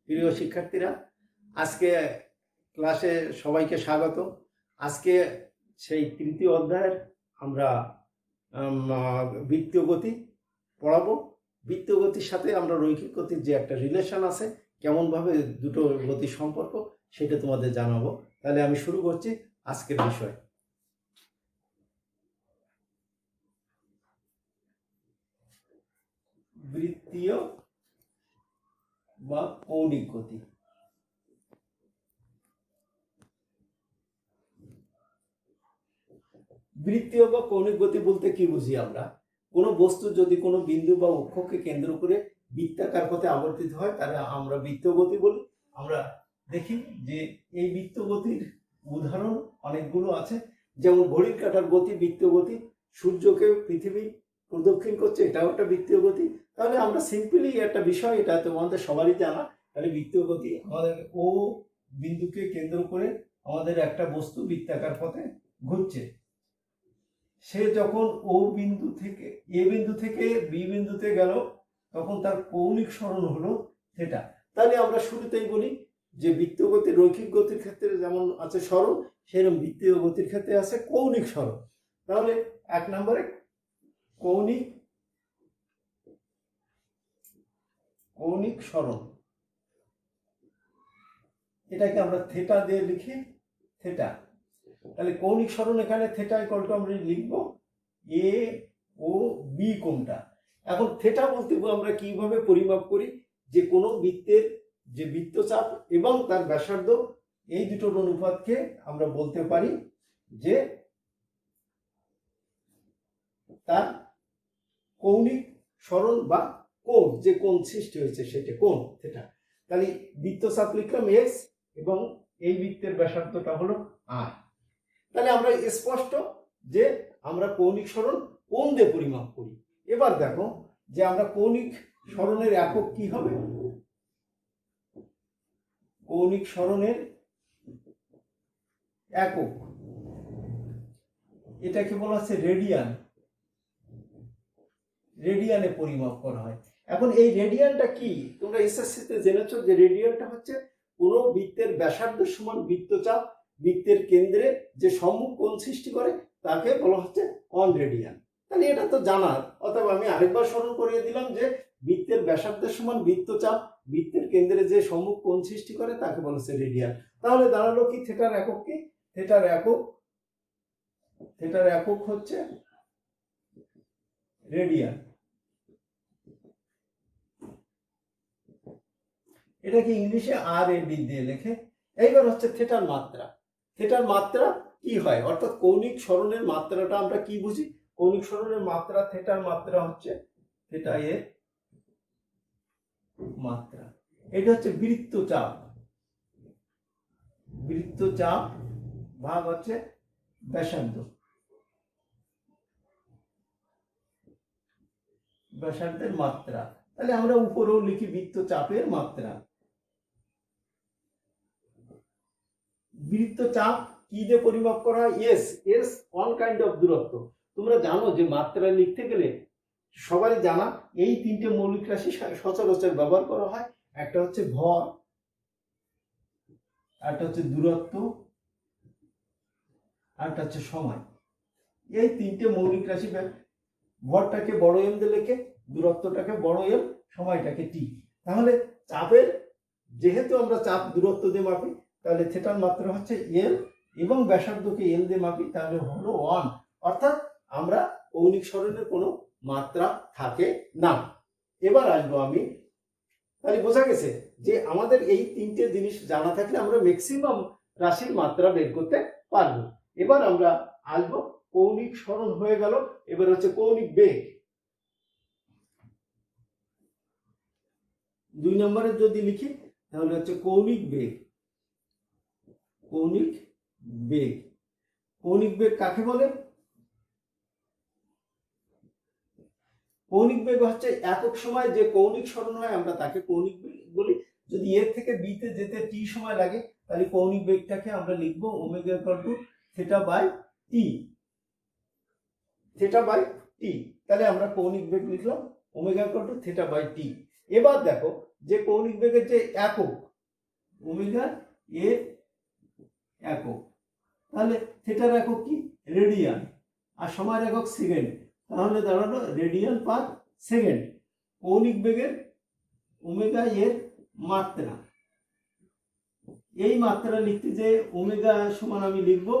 প্রিয় শিক্ষার্থীরা, আজকে ক্লাসে সবাইকে স্বাগত। আজকে সেই তৃতীয় অধ্যায়ের আমরা বৃত্তীয় গতি পড়াবো। বৃত্তীয় গতির সাথে আমরা রৈখিক গতির যে একটা রিলেশন আছে, কেমনভাবে দুটো গতির সম্পর্ক, সেটা তোমাদের জানাবো। তাহলে আমি শুরু করছি আজকের বিষয়। বৃত্তীয় বা কৌণিক গতি। বৃত্তীয় বা কৌণিক গতি বলতে কি বুঝি আমরা? কোনো বস্তু যদি কোনো বিন্দু বা অক্ষকে কেন্দ্র করে বৃত্তাকার পথে আবর্তিত হয়, তাহলে আমরা বৃত্তীয় গতি বলি। আমরা দেখি যে এই বৃত্তীয় গতির উদাহরণ অনেকগুলো আছে, যেমন ঘড়ির কাঁটার গতি বৃত্তীয় গতি, সূর্যকে পৃথিবী প্রদক্ষিণ করছে, এটাও একটা বৃত্তীয় গতি। তাহলে আমরা সিম্পলি একটা বিষয়, এটা তোমাদের সবারই জানা, তাহলে বৃত্তীয় গতি আমাদের ও বিন্দুকে কেন্দ্র করে আমাদের একটা বস্তু বৃত্তাকার পথে ঘুরছে। সে যখন ও বিন্দু থেকে এ বিন্দু থেকে বি বিন্দুতে গেল, তখন তার কৌণিক সরণ হলো থিটা। তাহলে আমরা শুরুতেই বলি যে বৃত্তীয় গতির রৈখিক গতির ক্ষেত্রে যেমন আছে সরণ, সেরকম বৃত্তীয় গতির ক্ষেত্রে আছে কৌণিক সরণ। তাহলে এক নম্বরে কৌণিক সরণ, এটাকে আমরা থিটা দিয়ে লিখি, থিটা। তাহলে কৌণিক সরণ এখানে থিটা ইকুয়াল টু আমরা লিখব এ ও বি কোণটা। এখন থিটা বলতে আমরা কিভাবে পরিমাপ করি? যে কোনো বৃত্তের যে বৃত্তচাপ এবং তার ব্যাসার্ধ, এই দুটোর অনুপাতকে আমরা বলতে পারি যে তার কৌণিক সরণ বা কোণ, যে কোণ সৃষ্টি হয়েছে সেটা কোণ থিটা। তাহলে বৃত্তচাপ লিখলাম এক্স এবং এই বৃত্তের ব্যাসার্ধটা হলো আর। তাহলে আমরা স্পষ্ট যে আমরা কৌণিক সরণ কোণ দিয়ে পরিমাপ করি। এবার দেখো যে আমরা কৌণিক সরণের একক কি হবে? কৌণিক সরণের একক, এটাকে বলা হচ্ছে রেডিয়ান। রেডিয়ানে পরিমাপ করা হয়। এখন এই রেডিয়ানটা কি? তোমরা এসএসসিতে জেনেছো যে রেডিয়ানটা হচ্ছে কোনো বৃত্তের ব্যাসার্ধ সমান বৃত্তচাপ বৃত্তের কেন্দ্রে যে সম্মুখ কোণ সৃষ্টি করে, তাকে বলা হচ্ছে কন রেডিয়ান। তাহলে এটা তো জানার, অথবা আমি আরেকবার স্মরণ করিয়ে দিলাম যে বৃত্তের ব্যাসার্ধের সমান বৃত্তচাপ বৃত্তের কেন্দ্রে যে সম্মুখ কোণ সৃষ্টি করে, তাকে বলা হচ্ছে রেডিয়ান। তাহলে দাঁড়ালো কি থিটার একক কি? থিটার একক হচ্ছে রেডিয়ান। এটাকে ইংলিশে আর এ ডি দিয়ে লেখে। এইবার হচ্ছে থিটার মাত্রা। থিটার মাত্রা কি হয়, অর্থাৎ কৌণিক সরণের মাত্রাটা আমরা কি বুঝি? কৌণিক সরণের মাত্রা, থিটার মাত্রা হচ্ছে থিটা এর মাত্রা। এটা হচ্ছে বৃত্তচাপ, বৃত্তচাপ ভাগ হচ্ছে ব্যাসার্ধ, ব্যাসার্ধের মাত্রা। তাহলে আমরা উপরেও লিখি বৃত্তচাপের মাত্রা। বৃত্তচাপ কি দিয়ে পরিমাপ করা হয়? এস ওয়ান কাইন্ড অফ দূরত্ব। তোমরা জানো যে মাত্রা লিখতে গেলে সবারই জানা এই তিনটে মৌলিক রাশি সচরাচর ব্যবহার করা হয়। একটা হচ্ছে ভর, একটা হচ্ছে দূরত্ব, আরটা হচ্ছে সময়। এই তিনটে মৌলিক রাশি, ভরটাকে বড় এম দিয়ে লেখে, দূরত্বটাকে বড় এম, সময়টাকে টি। তাহলে চাপের, যেহেতু আমরা চাপ দূরত্ব দিয়ে মাপি, তাহলে থিটার মাত্রা হচ্ছে এল এবং ব্যাসার্ধকে এল দিয়ে মাপি, তাহলে হলো 1। অর্থাৎ আমরা কৌণিক সরণের কোনো মাত্রা থাকে না। এবার আসবো আমি, তাহলে বোঝা গেছে যে আমাদের এই তিনটে জিনিস জানা থাকলে আমরা ম্যাক্সিমাম রাশির মাত্রা বের করতে পারবো। এবার আমরা আসবো, কৌণিক সরণ হয়ে গেল, এবার হচ্ছে কৌণিক বেগ। 2 নম্বরে যদি লিখি তাহলে হচ্ছে কৌণিক বেগ। কৌণিক বেগ, কৌণিক বেগ কাকে বলে? কৌণিক বেগ হচ্ছে একক সময় যে কৌণিক সরণ হয়, আমরা তাকে কৌণিক বেগ বলি। যদি এ থেকে বি তে যেতে টি সময় লাগে, তাহলে কৌণিক বেগটাকে আমরা লিখব omega equal to theta by t, theta by t. তাহলে আমরা কৌণিক বেগ লিখলাম omega equal to theta by t. এবার দেখো যে কৌণিক বেগের যে একক ওমেগা এর একক, তাহলে থিটার একক কি রেডিয়ান আর সময়ের একক সেকেন্ড, তাহলে দাঁড়ালো রেডিয়ান পার সেকেন্ড। কৌণিক বেগের ওমেগা এর মাত্রা, এই মাত্রা লিখতে যে ওমেগা সমান আমি লিখবো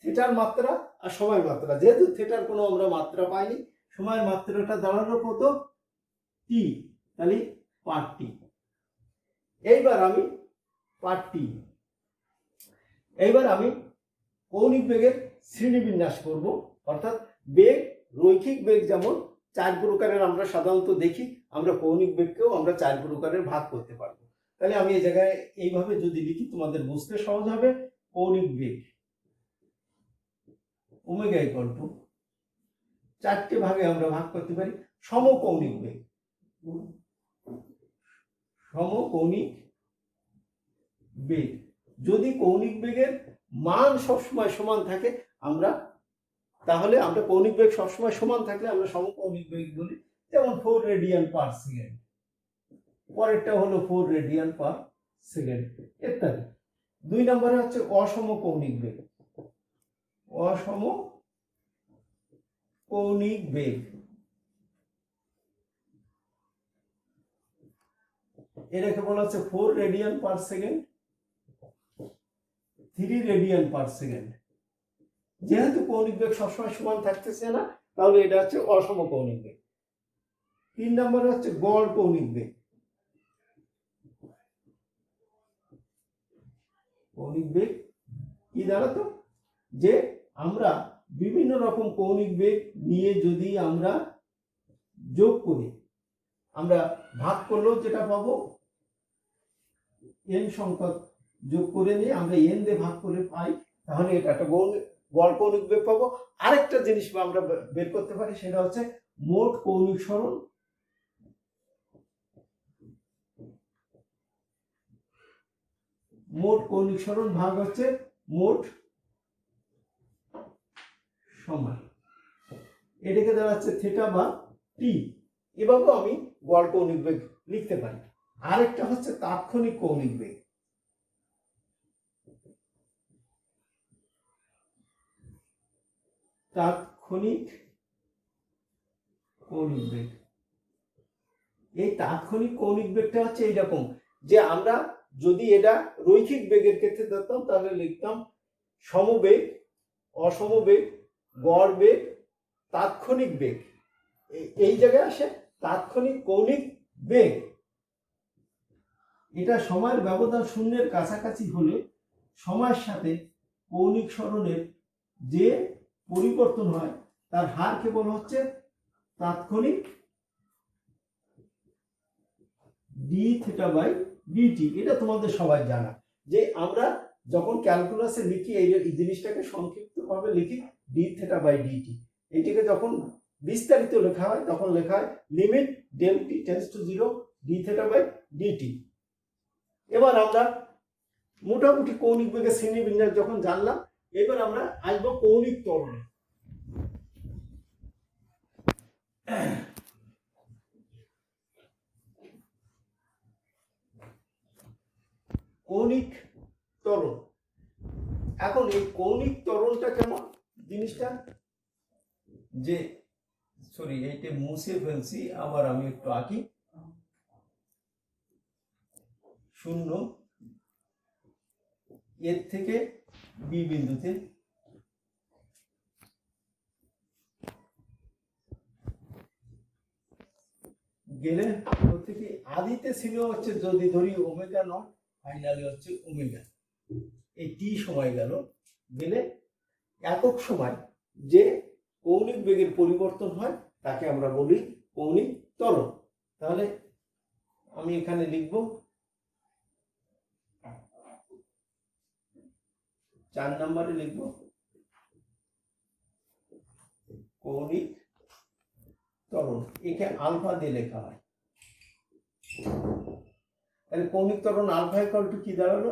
থিটার মাত্রা আর সময়ের মাত্রা, যেহেতু থিটার কোনো আমরা মাত্রা পাইনি, সময়ের মাত্রাটা দাঁড়ালো কত টি, তাহলে পার টি। এইবার আমি পার টি, এইবার আমি কৌণিক বেগের শ্রেণীবিন্যাস করব, অর্থাৎ বেগ রৈখিক বেগ যেমন 4 প্রকারের আমরা সাধারণত দেখি, আমরা কৌণিক বেগকেও আমরা 4 প্রকারের ভাগ করতে পারবো। তাহলে আমি এই জায়গায় এইভাবে যদি লিখি তোমাদের বুঝতে সহজ হবে। কৌণিক বেগ ওমেগা ইকুয়াল টু 4টে ভাগে আমরা ভাগ করতে পারি। সমকৌণিক বেগ, সমকৌণিক বেগ, যদি কৌণিক বেগের মান সবসময় সমান থাকে আমরা, তাহলে আমরা কৌণিক বেগ সবসময় সমান থাকলে আমরা সমকৌণিক বেগ বলি, যেমন 4 রেডিয়ান পার সেকেন্ড, পরেরটা হলো 4 রেডিয়ান পার সেকেন্ড ইত্যাদি। 2 নম্বরে হচ্ছে অসমকৌণিক বেগ, অসমকৌণিক বেগ, এটাকে বলা হচ্ছে 4 radian per second, 3 radian per second. যেহেতু কৌণিক বেগ সবসময় সমান থাকতেছে না, তাহলে এটা হচ্ছে অসমকৌণিক বেগ। 3 নম্বরে হচ্ছে গড় কৌণিক বেগ, কৌণিক বেগ কি দাঁড়াতো, যে আমরা বিভিন্ন রকম কৌণিক বেগ নিয়ে যদি আমরা যোগ করি, আমরা ভাগ করলেও যেটা পাবো n সংখ্যক যোগ করে নিয়ে আমরা n দিয়ে ভাগ করে পাই, তাহলে এটা একটা গড় কৌণিক বেগ পাবো। আরেকটা জিনিস আমরা বের করতে পারি, সেটা হচ্ছে মোট কৌণিক সরণ, মোট কৌণিক সরণ ভাগ হচ্ছে মোট সময়, এটাকে দাঁড়াচ্ছে থিটা বা টি। এভাবেও আমি গড় কৌণিক বেগ লিখতে পারি। আরেকটা হচ্ছে তাৎক্ষণিক কৌণিক বেগ, তাৎক্ষণিক কৌণিক বেগ। এই তাৎক্ষণিক কৌণিক বেগটা হচ্ছে এইরকম, যে আমরা যদি এটা রৈখিক বেগের ক্ষেত্রে ধরতাম তাহলে লিখতাম সমবেগ, অসমবেগ, গড় বেগ, তাৎক্ষণিক বেগ। এই জায়গায় আসে তাৎক্ষণিক কৌণিক বেগ। এটা সময়ের ব্যবধান শূন্যের কাছাকাছি হলে সময়ের সাথে কৌণিক সরণের যে পরিবর্তন হয় তার হার কেবল হচ্ছে তাৎক্ষণিক ডি থিটা বাই ডিটি। এটা তোমাদের সবাই জানা, যে আমরা যখন ক্যালকুলাসে লিখি এই জিনিসটাকে সংক্ষিপ্তভাবে লিখি ডি থিটা বাই ডিটি। এটাকে যখন বিস্তারিত লেখা হয় তখন লেখা হয় limit del T tends to 0 D theta by DT. এবার আমরা মোটামুটি কৌণিক বেগের শ্রেণীবিন্যাস যখন জানলাম, এবার আমরা আসবো কৌণিক ত্বরণে। কৌণিক ত্বরণ, এখন এই কৌণিক ত্বরণটা কেমন জিনিসটা, যে সরি এইটা মুছে ফেলছি, আবার আমি একটু আঁকি। 0 এর থেকে বি বিন্দুতে গেলে থেকে আদিতে ছিল হচ্ছে, যদি ধরি ওমেগা নট, ফাইনালি হচ্ছে ওমেগা, এই টি সময় গেল, গেলে একক সময় যে কৌণিক বেগের পরিবর্তন হয় তাকে আমরা বলি কৌণিক ত্বরণ। তাহলে আমি এখানে লিখব 4 নম্বরে লিখব কৌণিক ত্বরণ, একে আলফা দিয়ে লেখা হয়। তাহলে কৌণিক ত্বরণ আলফা ইকুয়াল টু কি দাঁড়ালো,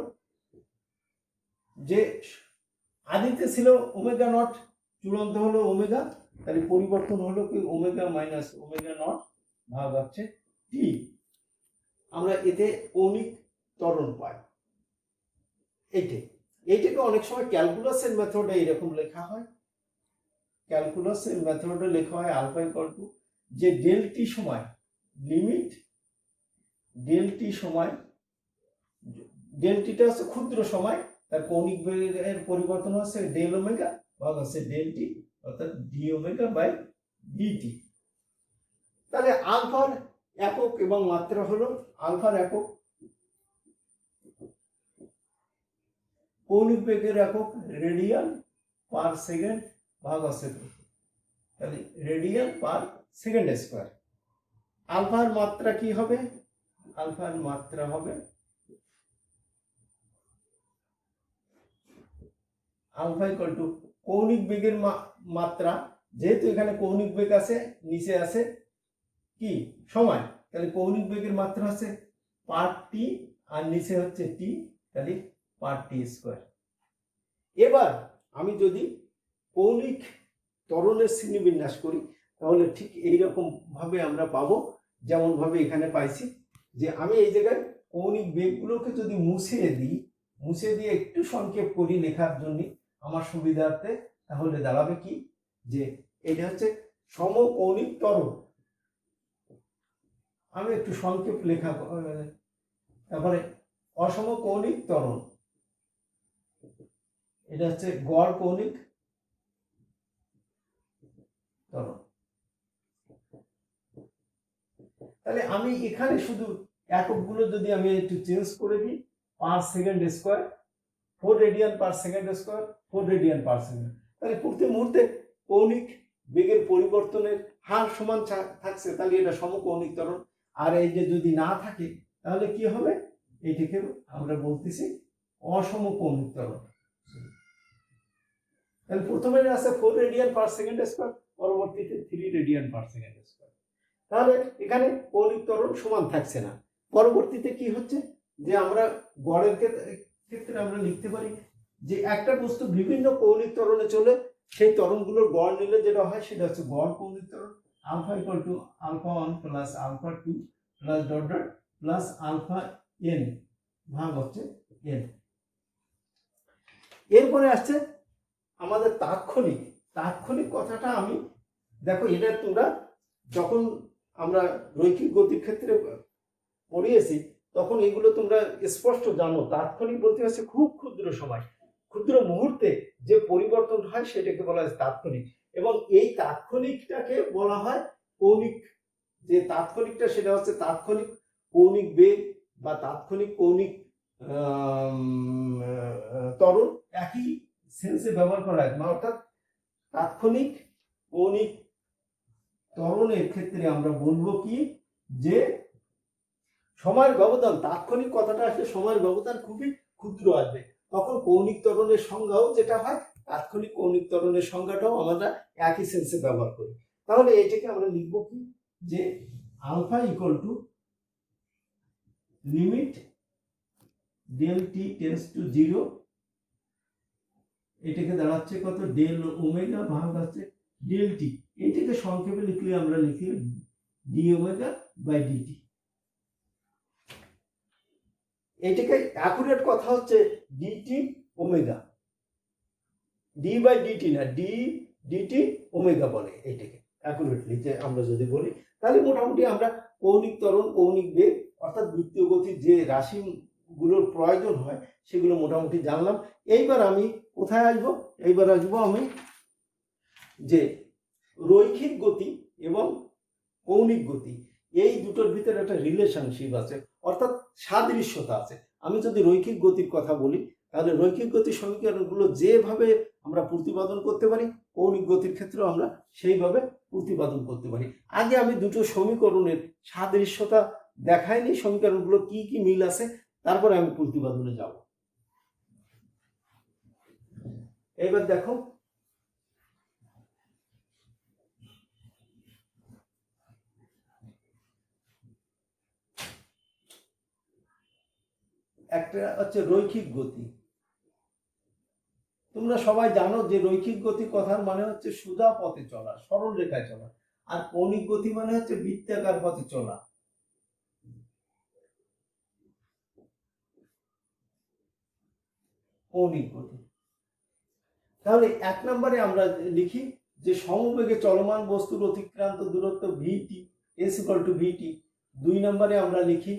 যে আদিতে ছিল ওমেগা নট, চূড়ান্ত হলো ওমেগা, তাহলে পরিবর্তন হলো কি ওমেগা মাইনাস ওমেগা নট ভাগ হচ্ছে টি। আমরা এতে কৌণিক ত্বরণ পাই। এইটাকে অনেক সময় ক্যালকুলাসের মেথডে এরকম লেখা হয়, ক্যালকুলাসের মেথডে লেখা হয় আলফা ইকুয়াল টু যে ডেল টি সময় লিমিট ডেল টি সময়, ডেল টিটা হচ্ছে ক্ষুদ্র সময়, তার কৌণিক বেগের পরিবর্তন হচ্ছে ডেল ওমেগা ভাগ হচ্ছে ডেল টি, অর্থাৎ ডি ওমেগা বাই ডিটি। তাহলে আলফার একক এবং মাত্রা হলো, আলফার একক কৌণিক বেগের একক রেডিয়ান পার সেকেন্ড ভাগ হচ্ছে, তাহলে রেডিয়ান পার সেকেন্ড স্কোয়ার। আলফার মাত্রা কি হবে? আলফার মাত্রা হবে আলফা ইকুয়াল টু কৌণিক বেগের মাত্রা, যেহেতু এখানে কৌণিক বেগ আছে, নিচে আছে কি সময়, তাহলে কৌণিক বেগের মাত্রা হচ্ছে পার টি আর নিচে হচ্ছে টি, তাহলে পার টি স্কোয়ার। এবার আমি যদি কৌণিক ত্বরণের শ্রেণীবিন্যাস করি তাহলে ঠিক এইরকম ভাবে আমরা পাবো, যেমন ভাবে এখানে পাইছি, যে আমি এই জায়গায় কৌণিক বেগগুলোকে যদি মুছে দিয়ে একটু সংক্ষেপ করি লেখার জন্য আমার সুবিধার্থে, তাহলে দাঁড়াবে কি যে এটা হচ্ছে সমকৌণিক ত্বরণ। আমি একটু সংক্ষেপ লেখা, তারপরে অসমকৌণিক ত্বরণ, এটা হচ্ছে গড় কৌণিক ত্বরণ। তাহলে আমি এখানে শুধু এককগুলো যদি আমি একটু চেঞ্জ করে দিই, per second square 4 radian per second square 4 radian per second, তাহলে প্রতি মুহূর্তে কৌণিক বেগের পরিবর্তনের হার সমান থাকছে, তাহলে এটা সমকৌণিক ত্বরণ। আর এই যে যদি না থাকে তাহলে কি হবে? এইটাকে আমরা বলতেছি অসমকৌণিক ত্বরণ। তাহলে প্রথমে আছে 4 রেডিয়ান পার সেকেন্ড স্কোয়ার, পরবর্তীতে 3 রেডিয়ান পার সেকেন্ড স্কোয়ার, তাহলে এখানে কৌণিক ত্বরণ সমান থাকছে না। পরবর্তীতে কি হচ্ছে যে আমরা গড়ের ক্ষেত্রে আমরা লিখতে পারি যে একটা বস্তু বিভিন্ন কৌণিক ত্বরণে চলে, সেই ত্বরণগুলোর গড় নিলে যেটা হয় সেটা হচ্ছে গড় কৌণিক ত্বরণ। Alpha equal to alpha 1 plus alpha 2 plus dot dot plus alpha N ভাগ হচ্ছে এন। এরপরে আসছে আমাদের তাৎক্ষণিক কথাটা। আমি দেখো, এটা তোমরা যখন আমরা রৈখিক গতির ক্ষেত্রে পড়িয়েছি তখন এগুলো তোমরা স্পষ্ট জানো। তাৎক্ষণিক বলতে হচ্ছে খুব ক্ষুদ্র সময়, ক্ষুদ্র মুহূর্তে যে পরিবর্তন হয় সেটাকে বলা হয় তাৎক্ষণিক। এবং এই তাৎক্ষণিকটাকে বলা হয় কৌণিক, যে তাৎক্ষণিকটা সেটা হচ্ছে তাৎক্ষণিক কৌণিক বেগ বা তাৎক্ষণিক কৌণিক ত্বরণ, একই সেন্সে ব্যবহার করা হয়। অর্থাৎ তাৎক্ষণিক কৌণিক ত্বরণের ক্ষেত্রে আমরা বলবো কি যে সময়ের ব্যবধান, তাৎক্ষণিক কথাটা আসলে সময়ের ব্যবধান খুবই ক্ষুদ্র আসবে, তখন কৌণিক ত্বরণের সংজ্ঞাও যেটা হয়, তাৎক্ষণিক কৌণিক ত্বরণের সংজ্ঞাটাও আমরা একই সেন্সে ব্যবহার করি। তাহলে এটাকে আমরা লিখবো কি যে alpha equal to limit del T tends to 0, এটাকে দাঁড়াচ্ছে কত? ডেল ওমেগা ভাগ হচ্ছে ডেল টি। এটাকে সংক্ষেপে লিখলে আমরা লিখি ডি ওমেগা বাই ডিটি। এটাকে অ্যাকুরেট কথা হচ্ছে DT omega, D by DT না, ডিটি ওমেগা বলে এটাকে অ্যাকুরেটলি যে আমরা যদি বলি। তাহলে মোটামুটি আমরা কৌণিক ত্বরণ, কৌণিক বেগ অর্থাৎ বৃত্তীয় গতির যে রাশিগুলোর প্রয়োজন হয় সেগুলো মোটামুটি জানলাম। এইবার আমি কোথায় আসবো? এইবার আসবো আমি যে রৈখিক গতি এবং কৌণিক গতি, এই দুটোর ভিতরে একটা রিলেশনশিপ আছে, অর্থাৎ সাদৃশ্যতা আছে। আমি যদি রৈখিক গতির কথা বলি তাহলে রৈখিক গতির সমীকরণগুলো যেভাবে আমরা প্রতিপাদন করতে পারি, কৌণিক গতির ক্ষেত্রেও আমরা সেইভাবে প্রতিপাদন করতে পারি। আগে আমি দুটো সমীকরণের সাদৃশ্যতা দেখাইনি, সমীকরণগুলো কি কি মিল আছে, তারপরে আমি প্রতিপাদনে যাব। এবার দেখো, একটা হচ্ছে রৈখিক গতি। তোমরা সবাই জানো যে রৈখিক গতি কথার মানে হচ্ছে সোজা পথে চলা, সরল রেখায় চলা, আর কৌণিক গতি মানে হচ্ছে বৃত্তাকার পথে চলা। কৌণিক গতি। তাহলে 1 নম্বরে আমরা লিখি যে সমবেগে চলমান বস্তুর অতিক্রান্ত দূরত্ব v t s equal to v t. 2 নম্বরে আমরা লিখি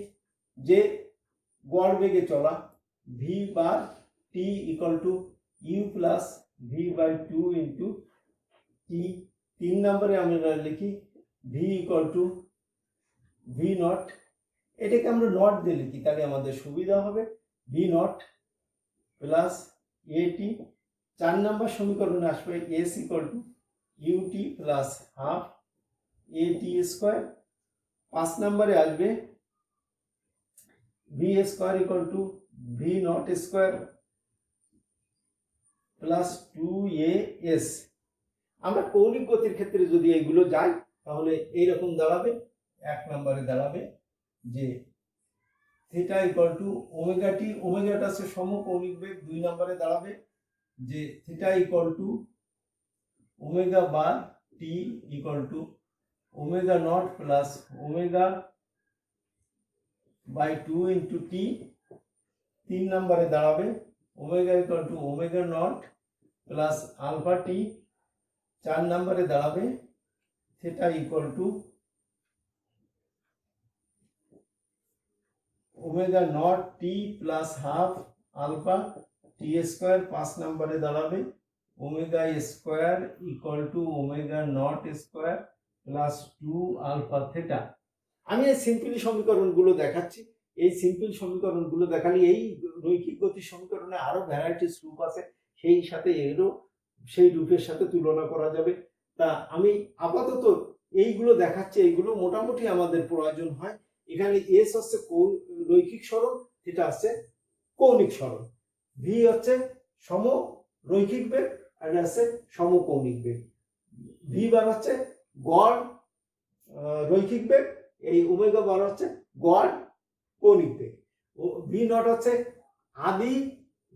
যে গড় বেগে চলা v bar t equal to u plus v by 2 into t. 3 নম্বরে আমরা লিখি v equal to V naught, এটাকে আমরা নট দিয়ে লিখি তাহলে আমাদের সুবিধা হবে, ভি নট প্লাস এটি। 4 নম্বর সমীকরণে আসবে S equal to UT plus half AT square. 5 নম্বরে আসবে V square equal to V naught square plus 2as। আমরা কৌণিক গতির ক্ষেত্রে যদি এগুলো যাই তাহলে এইরকম দাঁড়াবে। 1 নম্বরে দাঁড়াবে যে theta equal to omega t, ওমেগাটা হচ্ছে সমকৌণিক বেগ। 2 নম্বরে দাঁড়াবে যে theta equal to omega bar t equal to omega naught plus omega by 2 into t. 3 নম্বরে দাঁড়াবে omega equal to omega naught plus alpha t. 4 নম্বরে দাঁড়াবে theta equal to omega naught T plus half alpha t square. 5 নম্বরে দাঁড়াবে omega square equal to omega naught square plus 2 alpha theta. আমি এই simple সমীকরণগুলো দেখাচ্ছি। এই সিম্পল সমীকরণগুলো দেখালে এই রৈখিক গতির সমীকরণে আরো ভ্যারাইটিস রূপ আছে, সেই সাথে এরও সেই রূপের সাথে তুলনা করা যাবে। তা আমি আপাতত এইগুলো দেখাচ্ছি, এইগুলো মোটামুটি আমাদের প্রয়োজন হয়। এখানে এস হচ্ছে রৈখিক সরণ, থিটা হচ্ছে কৌণিক সরণ, ভি হচ্ছে সম রৈখিক বেগ আর এটা হচ্ছে সমকৌণিক বেগ, ভি বার হচ্ছে গড় রৈখিক বেগ, এই ওমেগা বার হচ্ছে গড় কৌণিক বেগ, ভি নট হচ্ছে আদি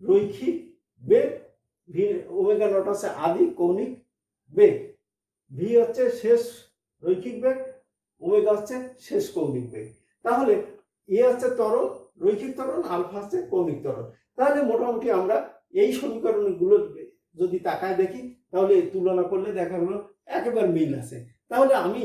রৈখিক বেগ, ভি ওমেগা নট হচ্ছে আদি কৌণিক বেগ, ভি হচ্ছে শেষ রৈখিক বেগ, ওমেগা হচ্ছে শেষ কৌণিক বেগ। তাহলে এ হচ্ছে ত্বরণ, রৈখিক ত্বরণ, আলফা হচ্ছে কৌণিক ত্বরণ। তাহলে মোটামুটি আমরা এই সমীকরণগুলো যদি তাকায় দেখি তাহলে তুলনা করলে দেখা গেল একেবারে মিল আছে। তাহলে আমি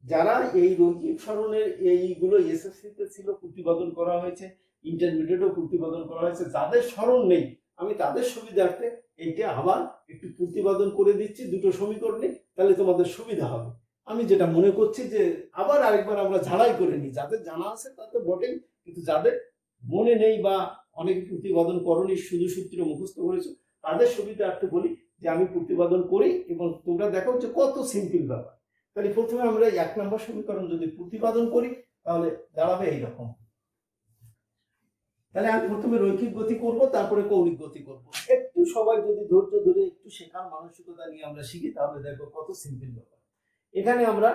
যারা এই রৈখিক সরণের এইগুলো এসএসসিতে ছিল প্রতিপাদন করা হয়েছে, ইন্টারমিডিয়েটও প্রতিপাদন করা হয়েছে, যাদের সরণ নেই আমি তাদের সুবিধার্থে এইটা আবার একটু প্রতিপাদন করে দিচ্ছি দুটো সমীকরণে, তাহলে তোমাদের সুবিধা হবে। আমি যেটা মনে করছি যে আবার আরেকবার আমরা ঝাড়াই করে নিই, যাদের জানা আছে তাদের বটেই, কিন্তু যাদের মনে নেই বা অনেক প্রতিপাদন করনি, শুধু সূত্র মুখস্থ করেছো, তাদের সুবিধার্থে বলি যে আমি প্রতিপাদন করি এবং তোমরা দেখো যে কত সিম্পল ব্যাপার। তাহলে প্রথমে আমরা 1 নম্বর সমীকরণ যদি প্রতিপাদন করি তাহলে দাঁড়াবে এইরকম। তাহলে আমি প্রথমে রৈখিক গতি করব, তারপরে কৌণিক গতি করব। একটু সবাই যদি ধৈর্য ধরে একটু শেখার মানসিকতা নিয়ে আমরা শিখি তাহলে দেখো কত সিম্পল ব্যাপার। এখানে আমরা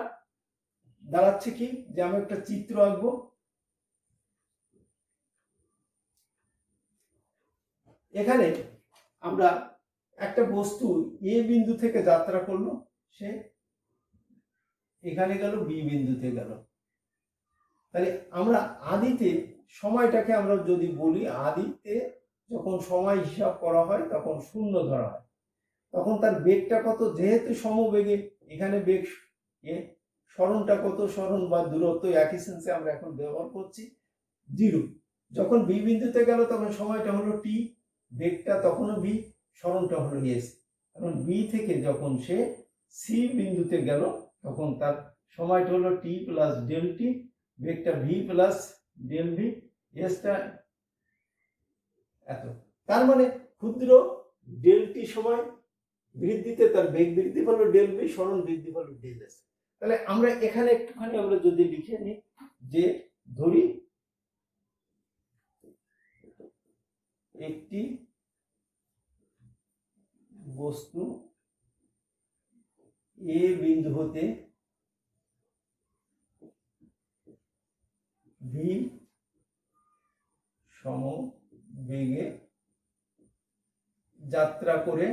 দাঁড়াচ্ছে কি যে আমি একটা চিত্র আঁকবো। এখানে আমরা একটা বস্তু এ বিন্দু থেকে যাত্রা করলো, সে এখানে গেল, বি বিন্দুতে গেল। তাহলে আমরা আদিতে সময়টাকে আমরা যদি বলি, আদিতে যখন সময় হিসাব করা হয় তখন 0 ধরা হয়, তখন তার বেগটা কত, যেহেতু সমবেগে এখানে বেগ এ, সরণটা কত, সরণ বা দূরত্ব একই সেন্সে আমরা এখন ব্যবহার করছি 0। যখন বি বিন্দুতে গেল তখন সময়টা হলো টি, বেগটা তখনও ভি, সরণটা হলো এস। কারণ বি থেকে যখন সে সি বিন্দুতে গেল তখন তার সময়টা হলো টি প্লাস ডেল টি, বেগটা ভি প্লাস ডেল ভি, এসটা এত। তার মানে ক্ষুদ্র ডেল টি সময় বৃদ্ধিতে তার বেগ বৃদ্ধি পেল ডেল ভি, সরণ বৃদ্ধি পেল ডেল এস। তাহলে আমরা এখানে একটুখানি আমরা যদি লিখে নিই যে ধরি একটি বস্তু এ বিন্দু হতে ভি সম বেগে যাত্রা করে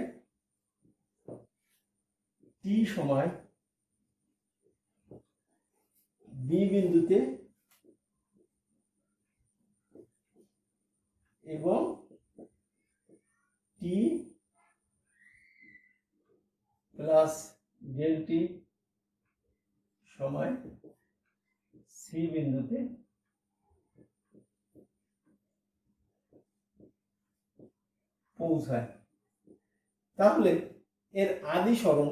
টি সময় বি বিন্দুতে এবং টি প্লাস ডেল টি সময় সি বিন্দুতে পৌঁছায়। তাহলে এর আদি সরণ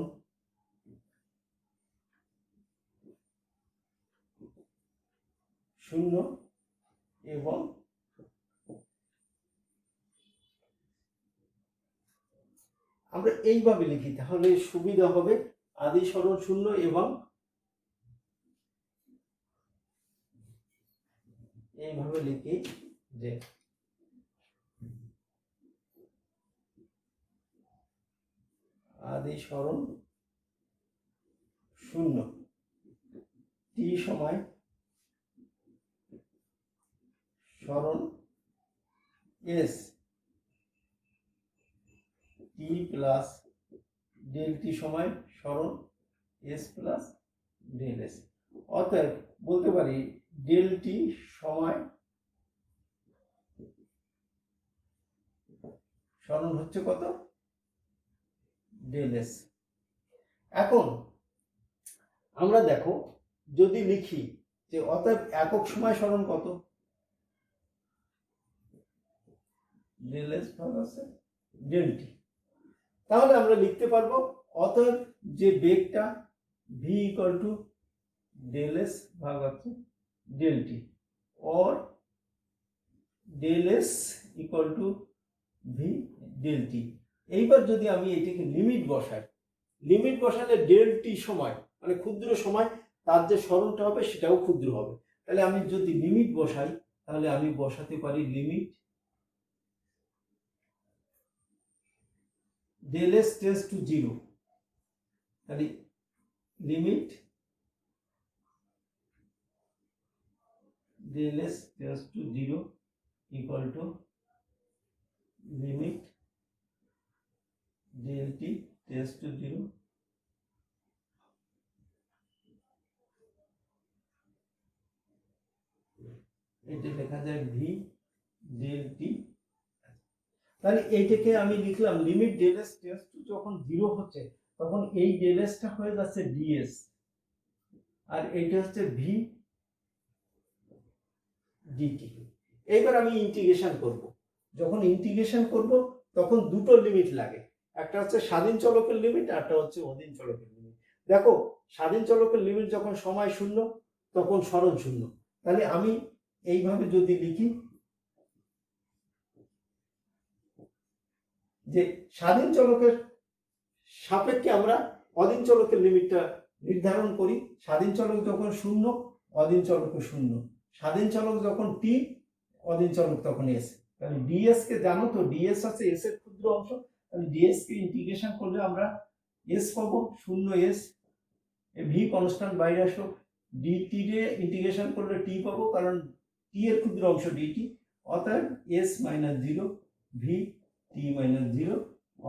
শূন্য এবং আমরা এইভাবে লিখি, তাহলে সুবিধা হবে। আদি সরণ শূন্য এবং এইভাবে লিখি যে আদি সরণ শূন্য, টি সময় সরণ এস, টি প্লাস ডেল টি সময় সরণ এস প্লাস ডেল এস। অতএব বলতে পারি ডেল টি সময় সরণ হচ্ছে কত, ডেল এস। এখন আমরা দেখো যদি লিখি যে অতএব একক সময় সরণ কত, ডেল এস ভাগ আছে ডেল টি। তাহলে আমরা লিখতে পারবো অতএব যে বেগটা v equal to del s ভাগ আছে ডেল টি, और del s equal to v del t. এইবার যদি আমি এটাকে লিমিট বসাই, লিমিট বসালে ডেল টি সময় মানে ক্ষুদ্র সময় তার যে সরণটা হবে সেটাও ক্ষুদ্র হবে। তাহলে আমি যদি লিমিট বসাই তাহলে আমি বসাতে পারি limit del S tends to zero, তাহলে limit del S tends to zero equal to limit del T tends to zero এটা লেখা যায় ভি ডেল টি। তাহলে এইটাকে আমি লিখলাম limit del S tends to যখন জিরো হচ্ছে তখন এই ডেল এসটা হয়ে যাচ্ছে ডিএস, আর এইটা হচ্ছে ভি ডিটি। এইবার আমি ইন্টিগ্রেশন করব। যখন ইন্টিগ্রেশন করব তখন দুটো লিমিট লাগে, একটা হচ্ছে স্বাধীন চলকের লিমিট আর একটা হচ্ছে অধীন চলকের লিমিট। দেখো স্বাধীন চলকের লিমিট যখন সময় শূন্য তখন সরণ শূন্য। তাহলে আমি এইভাবে যদি লিখি যে স্বাধীন চলকের সাপেক্ষে আমরা অধীন চলকের লিমিটটা নির্ধারণ করি। স্বাধীন চলক যখন শূন্য অধীন চলক শূন্য, স্বাধীন চলক যখন টি অধীন চলক তখন এস। তাহলে ডিএস কে জানো তো, ডিএস আছে এস এর ক্ষুদ্র অংশ, তাহলে ডিএস কে ইন্টিগ্রেশন করলে আমরা এস পাবো শূন্য এস, ভি কনস্ট্যান্ট বাইরে আসো, ডিটি রে ইন্টিগ্রেশন করলে টি পাবো কারণ টি এর ক্ষুদ্র অংশ ডিটি, অতএব S minus zero V T minus zero,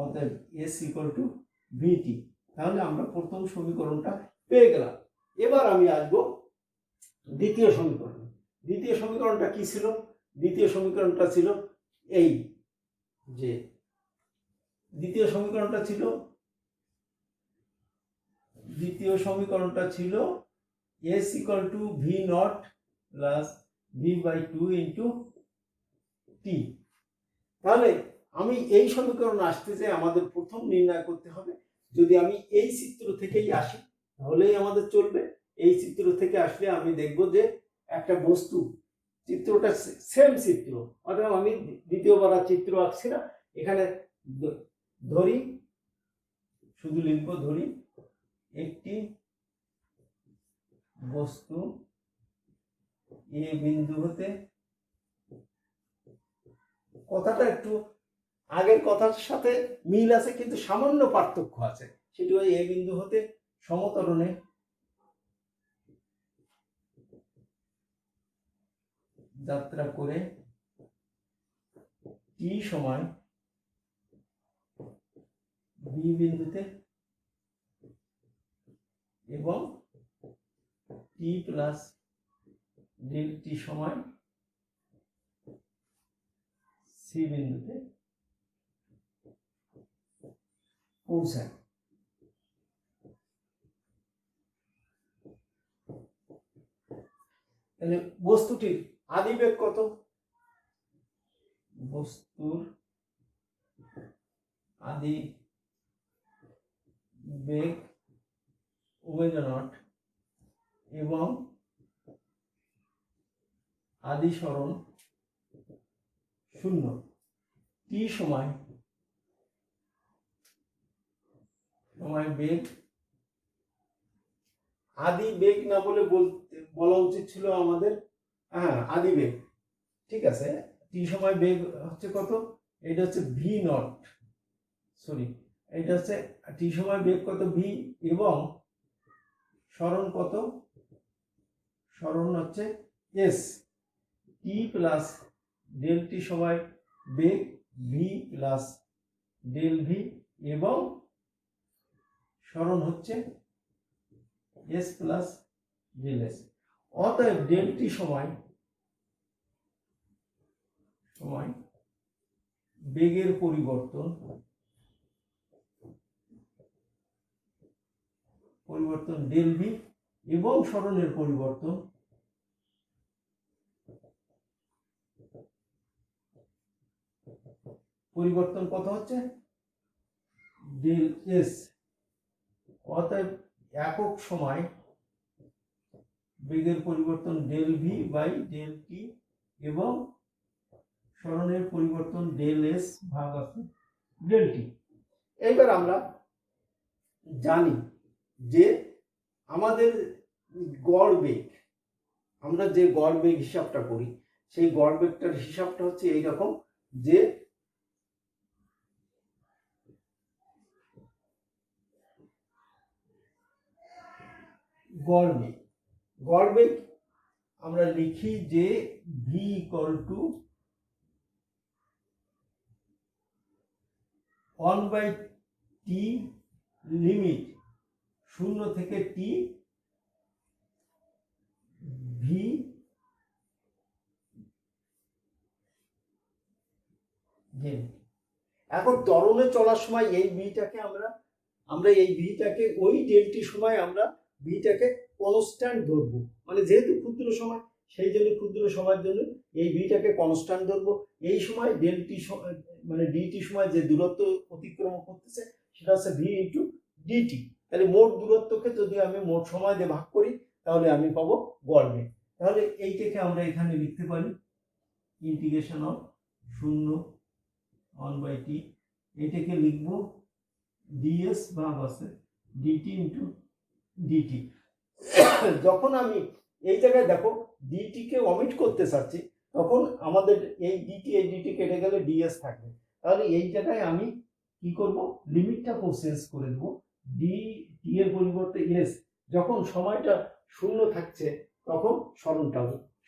অতএব এস ইকুয়াল টু ভিটি। তাহলে আমরা প্রথম সমীকরণটা পেয়ে গেলাম। এবার আমি আসবো দ্বিতীয় সমীকরণ। দ্বিতীয় সমীকরণটা কি ছিল? দ্বিতীয় সমীকরণটা ছিল এই যে দ্বিতীয় সমীকরণটা ছিল S equal to V naught plus v by two into t. তাহলে আমি এই সমীকরণ আসতে চাই আমাদের প্রথম নির্ণয় করতে হবে, যদি আমি এই চিত্র থেকেই আসি তাহলেই আমাদের চলবে। এই চিত্র থেকে আসলে আমি দেখব যে একটা বস্তু, চিত্রটা সেম চিত্র, অর্থাৎ আমি দ্বিতীয়বার আর চিত্র আঁকছি না, এখানে ধরি শুধু লিখবো ধরি একটি বস্তু এ বিন্দু হতে, কথাটা একটু আগের কথার সাথে মিল আছে কিন্তু সামান্য পার্থক্য আছে, সেটি ওই এ বিন্দু হতে সমতরণে যাত্রা করে টি সময় বি বিন্দুতে এবং টি প্লাস ডেল টি সময় সি বিন্দুতে পৌঁছায়। তাহলে বস্তুটির আদিবেগ কত? বস্তুর আদি বেগ ওমেগা নট এবং আদি সরণ 0 টি সময় বেগ, আদি বেগ না বলে বলা উচিত ছিল আমাদের, হ্যাঁ আদি বেগ, ঠিক আছে। টি সময় বেগ হচ্ছে কত? এটা হচ্ছে ভি নট, সরি এটা হচ্ছে টি সময় বেগ কত? ভি, এবং সরণ কত? সরণ হচ্ছে এস। টি প্লাস ডেল টি সময় বেগ ভি প্লাস ডেল ভি, এবং সরণ হচ্ছে এস প্লাস ডেল এস। অতএব ডেল টি সময় বেগের পরিবর্তন ডেল ভি এবং সরণের পরিবর্তন কত হচ্ছে? Del S. অতএব একক সময় বেগের পরিবর্তন del V by del T এবং সরণের পরিবর্তন ডেল এস ভাগ আছে ডেল টি। এইবার আমরা জানি যে আমাদের গড় বেগ, আমরা যে গড় বেগ হিসাবটা করি সেই গড় বেগটার হিসাবটা হচ্ছে এইরকম, যে গড় বেগ আমরা লিখি যে V equal to 1/t limit 0 থেকে টি ভি গেন। এখন ত্বরণে চলার সময় এই ভিটাকে আমরা এই ভিটাকে ওই ডেলটি সময় আমরা ভিটাকে কনস্ট্যান্ট ধরবো, মানে যেহেতু ক্ষুদ্র সময় সেই জন্য ক্ষুদ্র সময়ের জন্য এই ভিটাকে কনস্ট্যান্ট ধরবো। এই সময় ডেলটি মানে ডিটি সময় যে দূরত্ব অতিক্রম করতেছে সেটা হচ্ছে ভি ইন্টু ডিটি। তাহলে মোট দূরত্বকে যদি আমি মোট সময় দিয়ে ভাগ করি তাহলে আমি পাবো গড় বেগ। তাহলে এইটাকে আমরা এখানে লিখতে পারি ইন্টিগ্রেশন অফ 0 1/t, এটাকে লিখবো ডিএস ভাগ আছে ডিটি ইন্টু ডিটি। যখন আমি এই জায়গায় দেখো ডিটি কে অমিট করতে চাচ্ছি তখন আমাদের এই ডিটি কেটে গেলে ডিএস থাকবে। তাহলে এই জায়গায় আমি কি করব? লিমিটটা চেঞ্জ করে দেবো, ডি টি এর পরিবর্তে এস। যখন সময়টা 0 থাকছে তখন সরণটা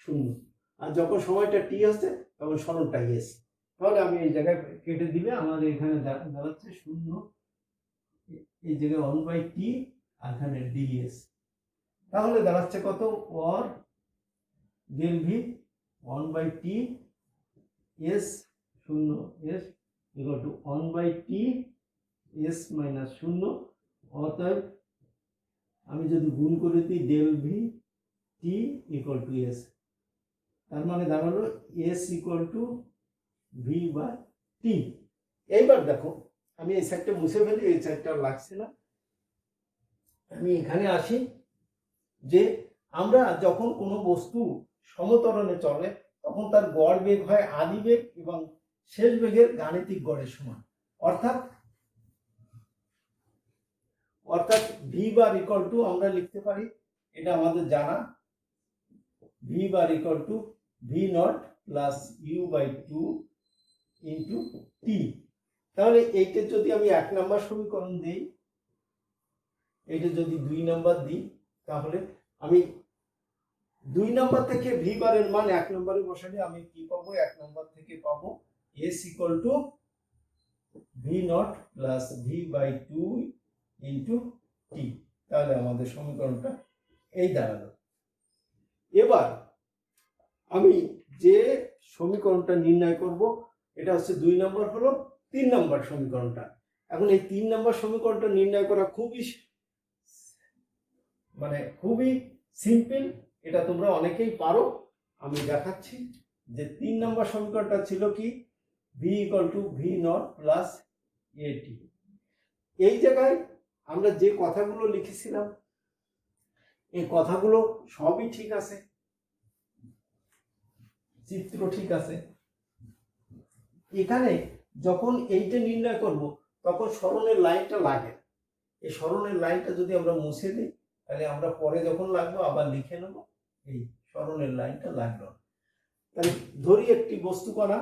0, আর যখন সময়টা টি আসছে তখন সরণটা এস। তাহলে আমি এই জায়গায় কেটে দিলে আমাদের এখানে দাঁড়াচ্ছে 0, এই জায়গায় 1/t আর এখানে ডিএস। তাহলে দাঁড়াচ্ছে কত? ওর del v 1/t s 0 s equal to 1/t s minus 0। অতএব আমি যদি গুণ করে দিই del v t equal to s, তার মানে দাঁড়ালো s equal to v by t. এইবার দেখো আমি এই সাইডটা মুছে ফেলি, এই সাইডটা লাগছে না। আমি এখানে আসি যে আমরা যখন কোনো বস্তু সমত্বরণে চলে তখন তার গড় বেগ হয় আদি বেগ এবং শেষ বেগের গাণিতিক গড়ের সমান। অর্থাৎ ভি বার ইকুয়াল টু আমরা লিখতে পারি, এটা আমাদের জানা, v bar equal to V naught plus u by 2 into t. তাহলে এইটা যদি আমি 1 নম্বর সমীকরণ দিই, এটা যদি 2 নম্বর দিই, তাহলে আমি 2 নম্বর থেকে ভি বারের মান 1 নম্বরে বসালে আমি কি পাবো? 1 নম্বর থেকে পাবো s equal to V naught plus v by 2 into t. তাহলে আমাদের সমীকরণটা এই দাঁড়ালো। এবার আমি যে সমীকরণটা নির্ণয় করব এটা হচ্ছে 2 নম্বর হলো 3 নম্বর সমীকরণটা। এখন এই 3 নম্বর সমীকরণটা নির্ণয় করা খুবই সিম্পল, এটা তোমরা অনেকেই পারো। আমি দেখাচ্ছি যে 3 নম্বর সমীকরণটা ছিল কি, V equal to V naught plus এটি। এই জায়গায় আমরা যে কথাগুলো লিখেছিলাম এই কথাগুলো সবই ঠিক আছে, চিত্র ঠিক আছে। এখানে যখন এইটা নির্ণয় করব তখন সরণের লাইনটা লাগে, এই সরণের লাইনটা যদি আমরা মুছে দিই তাহলে আমরা পরে যখন লাগবো আবার লিখে নেব, এই সরণের লাইনটা লাগলো। তাহলে ধরি একটি বস্তুকণা,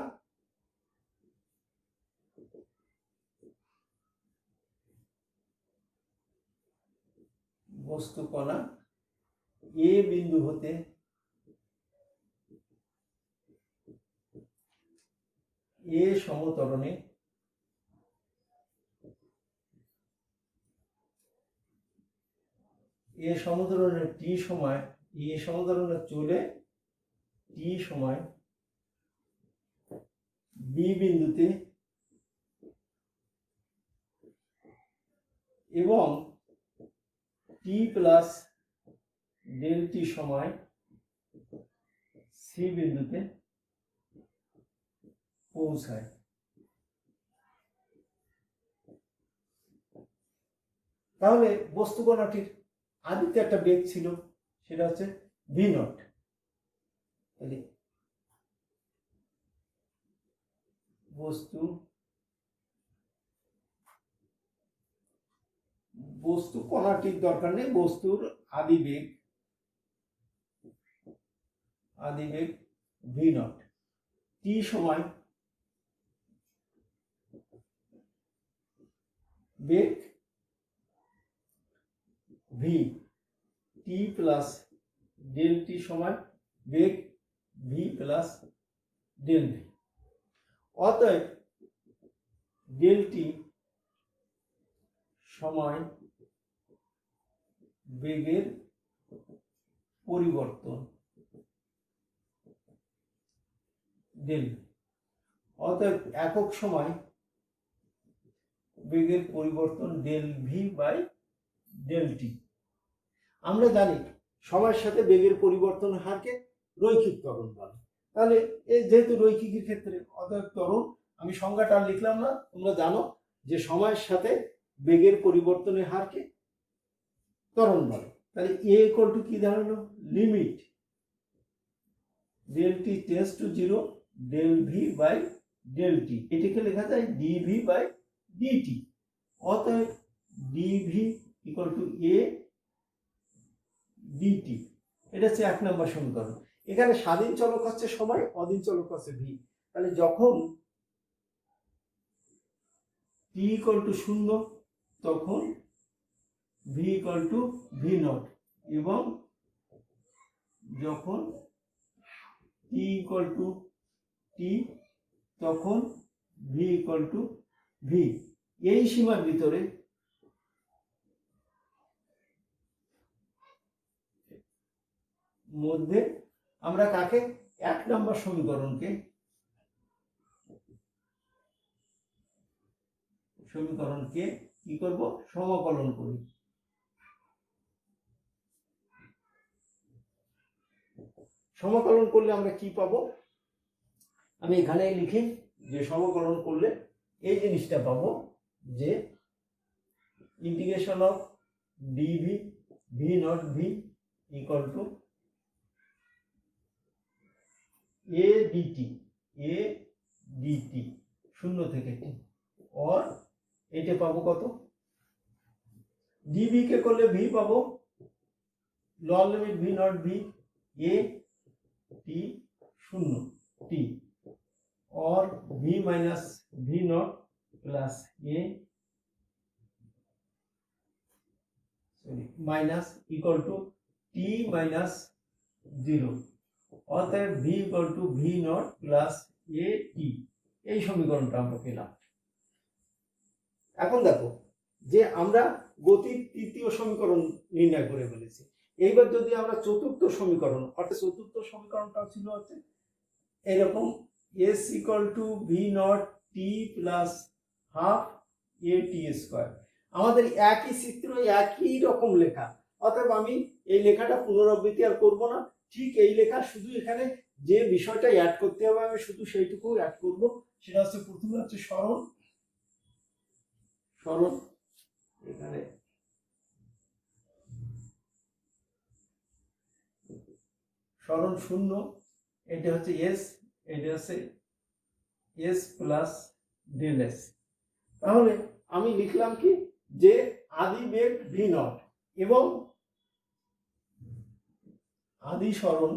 এ বিন্দু হতে এ সমতরণে টি সময় এ সমতরণে চলে টি সময় বি বিন্দুতে এবং টি প্লাস ডেল টি সময় সি বিন্দুতে পৌঁছায়। তাহলে বস্তুকণাটির আদিতে একটা বেগ ছিল, সেটা হচ্ছে ভি নট। তাহলে বস্তু কণাটির দরকার নেই, বস্তুর আদি বেগ ভি নট, টি সময় বেগ V, T plus del T সময় বেগ ভি প্লাস ডেল ভি। অতএব ডেল টি সময় বেগের পরিবর্তন ডেল, অতএব একক সময় বেগের পরিবর্তন del V by del T. আমরা জানি সময়ের সাথে বেগের পরিবর্তন হারকে রৈখিক ত্বরণ বলে। তাহলে এই যেহেতু রৈখিকের ক্ষেত্রে অতএব ত্বরণ, আমি সংজ্ঞাটা আর লিখলাম না, তোমরা জানো যে সময়ের সাথে বেগের পরিবর্তনের হারকে ত্বরণ বলে। তাহলে এ ইকুয়াল টু কি দাঁড়ালো, limit del T tends to 0 del V by del T, এটাকে লেখা যায় ডিভি বাই ডিটি। অতএব DV equal to A DT, এটা হচ্ছে 1 নম্বর সমীকরণ। এখানে স্বাধীন চলক হচ্ছে সময়, অধীন চলক হচ্ছে ভি। তাহলে যখন টি ইকুয়াল টু 0 তখন V equal to V naught, এবং যখন টি ইকুয়াল টু টি তখন ভি ইকুয়াল টু ভি। এই সীমার ভিতরে মধ্যে আমরা কাকে 1 নম্বর সমীকরণকে কি করব, সমাকলন করি। সমাকলন করলে আমরা কি পাবো, আমি এখানে লিখি যে সমাকলন করলে এই জিনিসটা পাবো যে integration of DV V naught V equal to A DT 0 থেকে টি, और এটা পাবো কত, ডিভি কে করলে ভি পাবো log limit v naught v a t 0 t, और v minus v naught plus a minus equal to t minus 0, অতএব v equal to v naught plus A t. এই সমীকরণটা আমরা পেলাম। এখন দেখো যে আমরা গতির তৃতীয় সমীকরণ নির্ণয় করে ফেলেছি। এইবার যদি আমরা চতুর্থ সমীকরণ, অর্থাৎ চতুর্থ সমীকরণটা ছিল হচ্ছে এরকম, s equal to v not T plus half A T square. আমাদের একই চিত্র, একই রকম লেখা, অতএব আমি এই লেখাটা পুনরাবৃত্তি আর করবো না। ঠিক এই লেখা, শুধু এখানে যে বিষয়টা অ্যাড করতে হবে আমি শুধু সেইটুকু অ্যাড করব। সেটা হচ্ছে প্রথমে হচ্ছে সরণ, সরণ এখানে সরণ শূন্য, এটা হচ্ছে এস, এটা হচ্ছে এস প্লাস ডেল এস। তাহলে আমি লিখলাম কি যে আদি বেগ ভি নট এবং আদি সরণ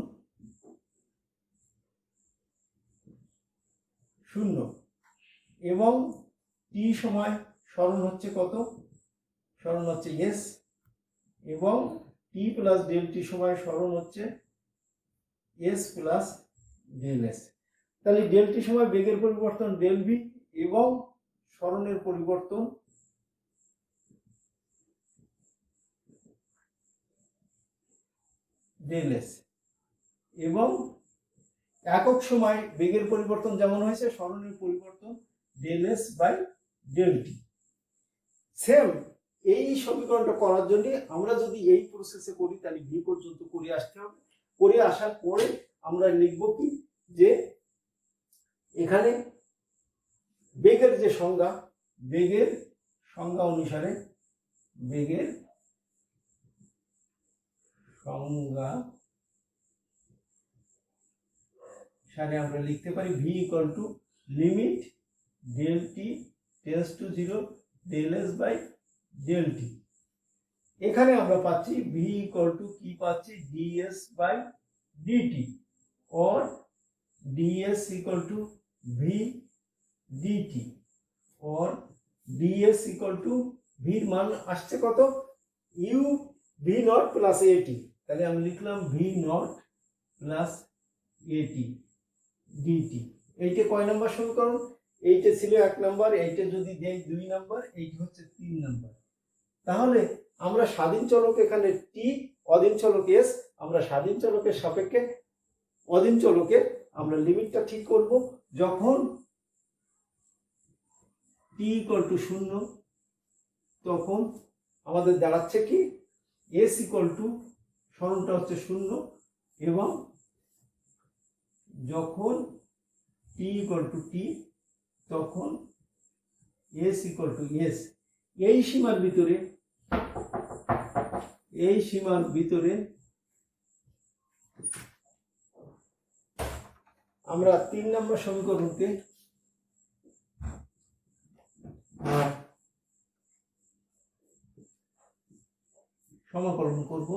শূন্য এবং টি সময় সরণ হচ্ছে কত, সরণ হচ্ছে এস, এবং টি প্লাস ডেল টি সময় সরণ হচ্ছে এস প্লাস ডেল এস। তাহলে ডেল টি সময় বেগের পরিবর্তন ডেল ভি এবং সরণের পরিবর্তন ডেল এস, এবং একক সময় বেগের পরিবর্তন যেমন হয়েছে সরণের পরিবর্তন del S by del T. Same এই সমীকরণটা করার জন্য আমরা যদি এই প্রসেসে করি তাহলে ভি পর্যন্ত করে আসতে হবে। করে আসার পরে আমরা লিখব কি যে এখানে বেগের যে সংজ্ঞা, বেগের সংজ্ঞা অনুসারে, বেগের সংজ্ঞা সাথে আমরা লিখতে পারি V equal to limit del T tends to 0 del S by del T. এখানে আমরা পাচ্ছি ভি ইকুয়াল টু কি পাচ্ছি DS by DT or ds equal to v dt or ds equal to v এর মান আসছে কত u v naught plus at। তাহলে আমি লিখলাম v naught plus at dt। এইটা কয় নাম্বার সমীকরণ? এইটা ছিল 1 নাম্বার, এইটা যদি দেই 2 নাম্বার, এইটা হচ্ছে 3 নাম্বার। তাহলে আমরা স্বাধীন চলক এখানে t, অধীন চলক s, আমরা স্বাধীন চলকের সাপেক্ষে অধীন চলকে আমরা লিমিটটা ঠিক করব যখন t ইকুয়াল টু 0, তখন আমাদের দাঁড়াচ্ছে কি s ইকুয়াল টু সরণটা হচ্ছে 0 এবং যখন t ইকুয়াল টু t তখন s ইকুয়াল টু s। এই সীমার ভিতরে, এই সীমার ভিতরে আমরা 3 নম্বর সমীকরণকে সমাকলন করব।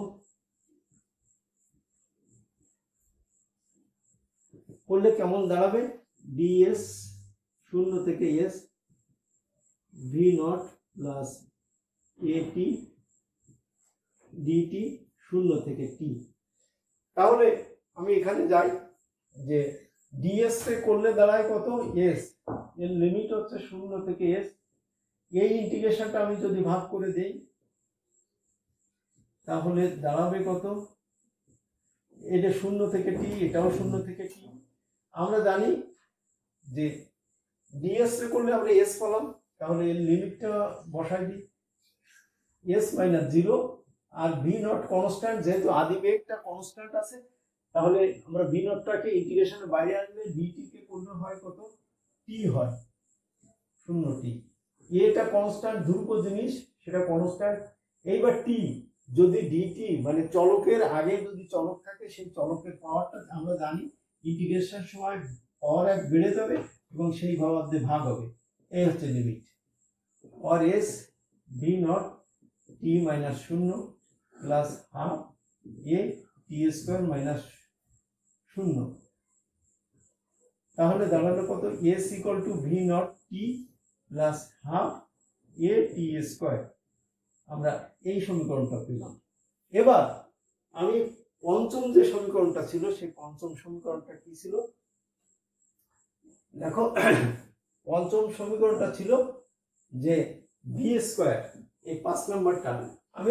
করলে কেমন দাঁড়াবে? ds 0 থেকে s v naught plus at dt 0 থেকে t। তাহলে আমি এখানে যাই যে ds এ করলে দাঁড়ায় কত s, এর লিমিট হচ্ছে 0 থেকে s। এই ইন্টিগ্রেশনটা আমি যদি ভাগ করে দেই তাহলে দাঁড়াবে কত, এটা 0 থেকে t, এটাও 0 থেকে t। আমরা জানি যে ds এ করলে আমরা s পেলাম, তাহলে এর লিমিটটা বসাই দিই s মাইনাস 0 আর v নট কনস্ট্যান্ট, যেহেতু আদি বেগটা কনস্ট্যান্ট আছে তাহলে আমরা v নটটাকে ইন্টিগ্রেশনের বাইরে আনলে dt কে করলে হয় কত t হয় 0t। এটা কনস্ট্যান্ট, ধ্রুব জিনিস, সেটা কনস্ট্যান্ট। এইবার t যদি dt মানে চলকের আগে যদি চলক থাকে সেই চলকের পাওয়ারটা আমরা জানি ইন্টিগ্রেশন সময় পাওয়ার 1 বেড়ে যাবে এবং সেই পাওয়ার দিয়ে ভাগ হবে। এই হচ্ছে limit or s v not t minus 0 plus half a t square minus 0। তাহলে দাঁড়ালো কত s equal to v not t plus half a t square. আমরা এই সমীকরণটা পেলাম। এবার আমি পঞ্চম যে সমীকরণটা ছিল সেই পঞ্চম সমীকরণটা কি ছিল দেখো, পঞ্চম সমীকরণটা ছিল যে v স্কয়ার, এই 5 নাম্বার টার্ম। আমি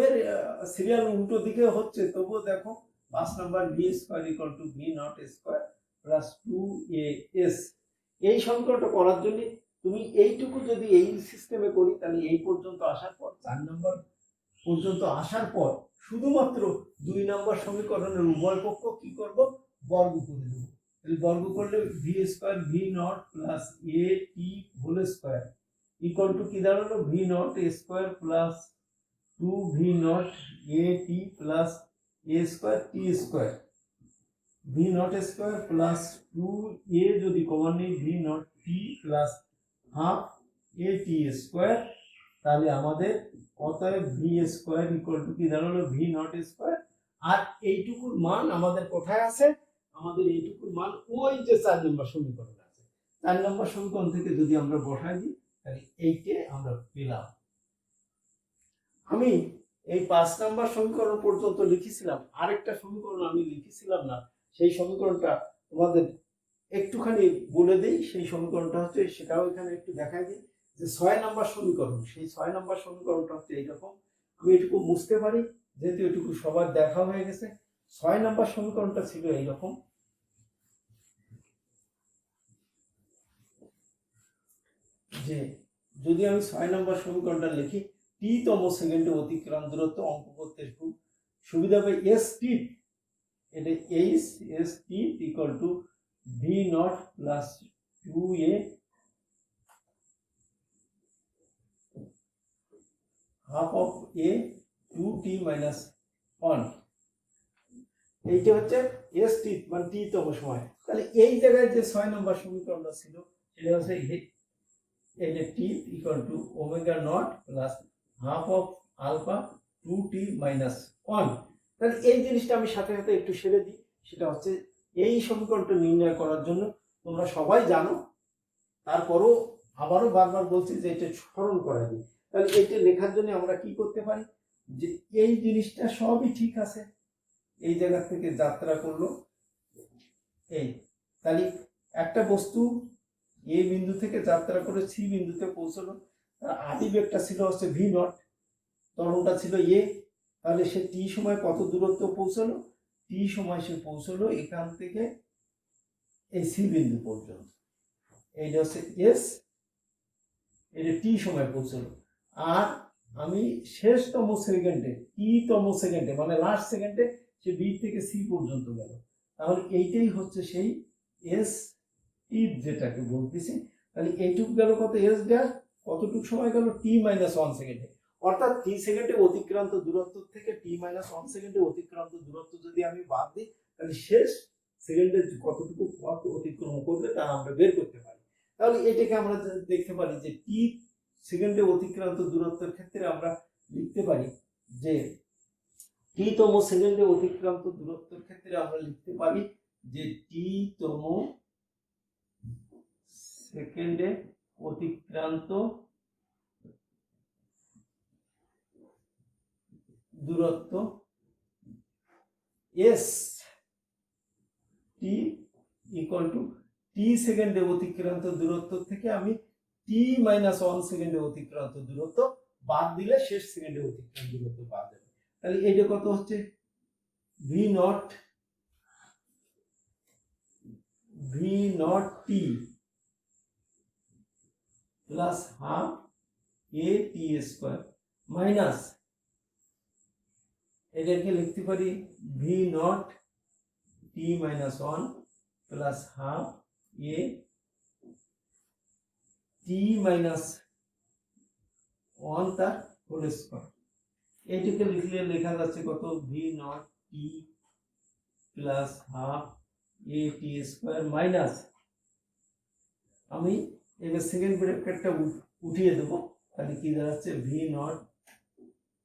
সিরিয়াল উল্টো দিকে হচ্ছে তবুও দেখো 5 number v square equal to v not square plus 2as। এই সমীকরণটা করার জন্য তুমি এইটুকু যদি এই সিস্টেমে করি তাহলে এই পর্যন্ত আসার পর 4 নম্বর পর্যন্ত আসার পর শুধুমাত্র 2 নম্বর সমীকরণের উভয় পক্ষ কি করব, বর্গ করে দেব। তাহলে বর্গ করলে V square V naught plus A T whole square equal to কি দাঁড়ালো, V naught square plus 2 V naught A T plus A square T square, V naught square plus 2 A যদি কমন নিই ভি নট টি plus half এ টি square. তাহলে আমাদের অতএব V square equal to কি দাঁড়ালো, V naught square. আর এইটুকুর মান আমাদের কোথায় আছে, আমাদের এইটুকুর মান ওই যে 4 নম্বর সমীকরণ আছে, 4 নম্বর সমীকরণ থেকে যদি আমরা বসাই দিই তাহলে এইকে আমরা পেলাম। আমি এই 5 নম্বর সমীকরণ পর্যন্ত লিখেছিলাম, আরেকটা সমীকরণ আমি লিখেছিলাম না, সেই সমীকরণটা তোমাদের একটুখানি বলে দেই। সেই সমীকরণটা হচ্ছে, সেটাও এখানে একটু দেখাই দিই, যে 6 নম্বর সমীকরণ। সেই 6 নম্বর সমীকরণটা হচ্ছে এইরকম, আমি এটুকু বুঝতে পারি যেহেতু এটুকু সবার দেখা হয়ে গেছে। 6 নম্বর সমীকরণটা ছিল এইরকম, যে যদি আমি 6 নম্বর সমীকরণটা লিখি, টি তম সেকেন্ডে অতিক্রান্ত দূরত্ব অঙ্ক করতে খুব সুবিধা হবে। এস টি, এটা H S T equal to V naught plus 2a half of a 2t minus 1। এইটা হচ্ছে এস টি মানে টি তম সময়। তাহলে এই জায়গায় যে 6 নম্বর সমীকরণটা ছিল সেটা হচ্ছে এটা t equal to omega naught plus half of alpha 2t minus 1। তাহলে এই জিনিসটা আমি সাথে সাথে একটু সেরে দিই। সেটা হচ্ছে এই সমীকরণটা নির্ণয় করার জন্য তোমরা সবাই জানো, তারপরও আবারও বারবার বলছি যে এটা স্মরণ করা দিই। তাহলে এটা লেখার জন্য আমরা কি করতে পারি, যে এই জিনিসটা সবই ঠিক আছে, এই জায়গা থেকে যাত্রা করলো এই, তাহলে একটা বস্তু এ বিন্দু থেকে যাত্রা করে সি বিন্দুতে পৌঁছলো, তার আদি বেগটা ছিল হচ্ছে ভি নট, ত্বরণটা ছিল এ। তাহলে সে টি সময় কত দূরত্ব পৌঁছলো, টি সময় সে পৌঁছলো এখান থেকে এই সি বিন্দু পর্যন্ত, এইটা হচ্ছে এস, এটা টি সময় পৌঁছলো। আর আমি শেষতম সেকেন্ডে, টি তম সেকেন্ডে মানে লাস্ট সেকেন্ডে সে বি থেকে সি পর্যন্ত গেল, তাহলে এইটাই হচ্ছে সেই এস টি যেটাকে বলতেছি। তাহলে এইটুক গেল কত, এস ড্যাশ কতটুক সময় গেল, টি মাইনাস 1 সেকেন্ডে। অর্থাৎ টি সেকেন্ডে অতিক্রান্ত দূরত্ব থেকে টি মাইনাস 1 সেকেন্ডে অতিক্রান্ত দূরত্ব যদি আমি বাদ দিই, তাহলে শেষ সেকেন্ডে কতটুকু পথ অতিক্রম করবে তা আমরা বের করতে পারি। তাহলে এটাকে আমরা দেখতে পারি যে টি সেকেন্ডে অতিক্রান্ত দূরত্বের ক্ষেত্রে আমরা লিখতে পারি যে টি তম সেকেন্ডে অতিক্রান্ত দূরত্বের ক্ষেত্রে আমরা লিখতে পারি যে টি তম সেকেন্ডে অতিক্রান্ত দূরত্ব এস টি ইকুয়াল টু টি সেকেন্ডে অতিক্রান্ত দূরত্ব থেকে আমি টি মাইনাস 1 সেকেন্ডে অতিক্রান্ত দূরত্ব বাদ দিলে শেষ সেকেন্ডে অতিক্রান্ত দূরত্ব বাদ যাবে। তাহলে এইটা কত হচ্ছে, ভি নট টি প্লাস হাফ এ টি স্কয়ার মাইনাস, এটাকে লিখতে পারি ভি নট টি মাইনাস 1 প্লাস হাফ এ টি মাইনাস 1 তার হোল স্কয়ার। এইটাকে লিখলে লেখা যাচ্ছে কত, ভি নট টি প্লাস হাফ এ টি স্কয়ার মাইনাস, আমি এবার সেকেন্ড ব্র্যাকেটটা উঠিয়ে দেবো, তাহলে কি দাঁড়াচ্ছে ভি নট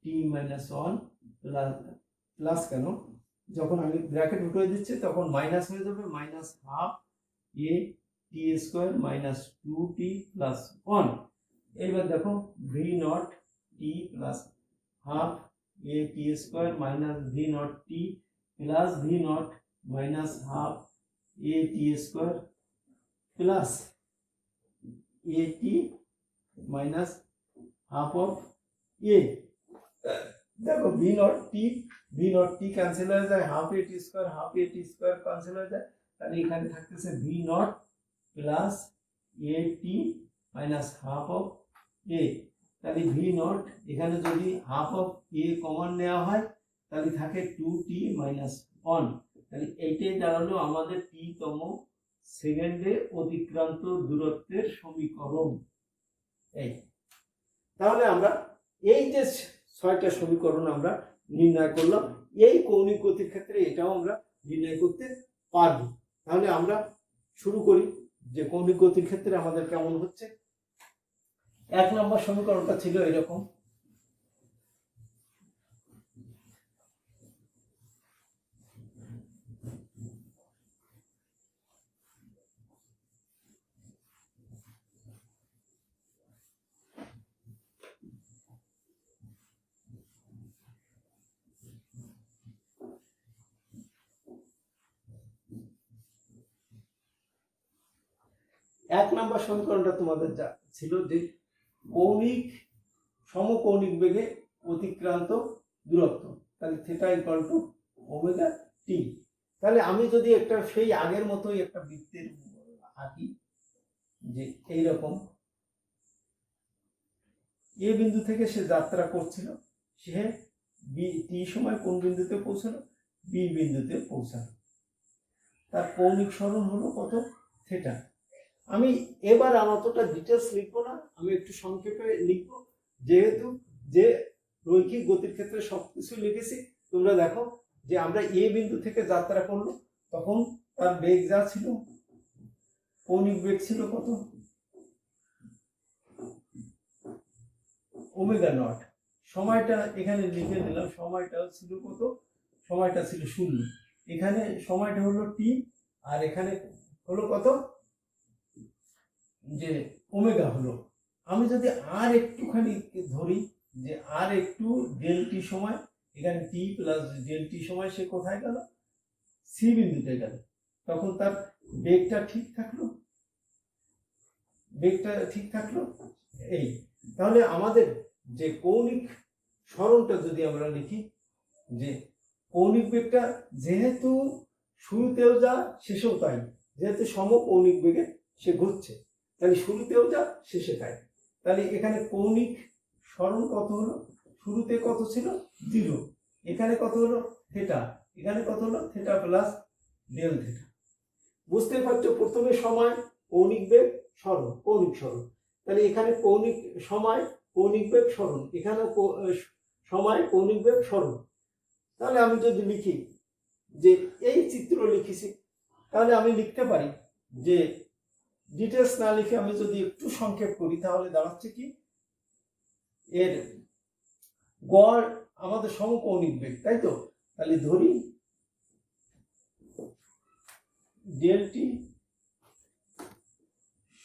টি মাইনাস 1 প্লাস কেন, যখন আমি ব্র্যাকেট উঠিয়ে দিচ্ছি তখন মাইনাস হয়ে যাবে, মাইনাস হাফ এ টি স্কয়ার মাইনাস 2t প্লাস 1। এইবার দেখো v naught T plus half A T square minus v naught T plus v naught minus half A T square plus A t minus half of a. দেখো v naught t cancel হয়ে যায়, half এ টি square cancel হয়ে যায়, তাহলে এখানে থাকতেছে v naught plus A t minus half of a, তাহলে V naught এখানে যদি হাফ অফ এ কমন নেওয়া হয় তাহলে থাকে 2t মাইনাস 1, তাহলে এইটাই দাঁড়ালো আমাদের টি তম সেকেন্ডে অতিক্রান্ত দূরত্বের সমীকরণ। এই তাহলে আমরা এই যে 6টা সমীকরণ আমরা নির্ণয় করলাম, এই কৌণিক গতির ক্ষেত্রে এটাও আমরা নির্ণয় করতে পারবো। তাহলে আমরা শুরু করি যে কৌণিক গতির ক্ষেত্রে আমাদের কেমন হচ্ছে। 1 নম্বর সমীকরণটা ছিল এরকম, এক নম্বর সমীকরণটা তোমাদের যা ছিল যে কৌণিক সমকৌণিক বেগে অতিক্রান্ত দূরত্ব, তাহলে theta equal to omega t. তাহলে আমি যদি একটা সেই আগের মতোই একটা বৃত্তের আঁকি, যে এইরকম এ বিন্দু থেকে সে যাত্রা করছিল, সে বি টি সময় কোন বিন্দুতে পৌঁছালো, বি বিন্দুতে পৌঁছালো, তার কৌণিক সরণ হলো কত, থিটা। আমি এবার আর অতটা ডিটেলস লিখবো না, আমি একটু সংক্ষেপে লিখবো, যেহেতু যে রৈখিক গতির ক্ষেত্রে সবকিছু লিখেছি। তোমরা দেখো যে আমরা এ বিন্দু থেকে যাত্রা করলো, তখন তার বেগ যা ছিল, কৌণিক বেগ ছিল কত, ওমেগা নট। সময়টা এখানে লিখে নিলাম, সময়টা ছিল কত, সময়টা ছিল 0, এখানে সময়টা হলো টি, আর এখানে হলো কত, যে ওমেগা হলো। আমি যদি আর একটুখানি ধরি যে আর একটু ডেল টি সময়, এখানে টি প্লাস ডেল টি সময় সে কোথায় গেল, সি বিন্দুতে গেল, তখন তার বেগটা ঠিক থাকলো, বেগটা ঠিক থাকলো। এই তাহলে আমাদের যে কৌণিক সরণটা যদি আমরা লিখি, যে কৌণিক বেগটা যেহেতু শুরুতেও যা শেষেও তাই, যেহেতু সমকৌণিক বেগে সে ঘুরছে, তাহলে শুরুতেও যা শেষে তাই। তাহলে এখানে কৌণিক সরণ কত হলো, শুরুতে কত ছিল 0, এখানে কত হলো থিটা, এখানে কত হলো থিটা প্লাস ডেল থিটা। বুঝতে পারছো, প্রথমে সময়, কৌণিক বেগ, সরণ, কৌণিক সরণ। তাহলে এখানে কৌণিক সময়, কৌণিক বেগ, সরণ, এখানে সময়, কৌণিক বেগ, সরণ। তাহলে আমি যদি লিখি যে এই চিত্র লিখেছি, তাহলে আমি লিখতে পারি যে ডিটেলস না লিখে আমি যদি একটু সংক্ষেপ করি, তাহলে দাঁড়াচ্ছে কি, এর গড় আমাদের সমকৌণিক বেগ, তাই তো। তাহলে ধরি ডেল টি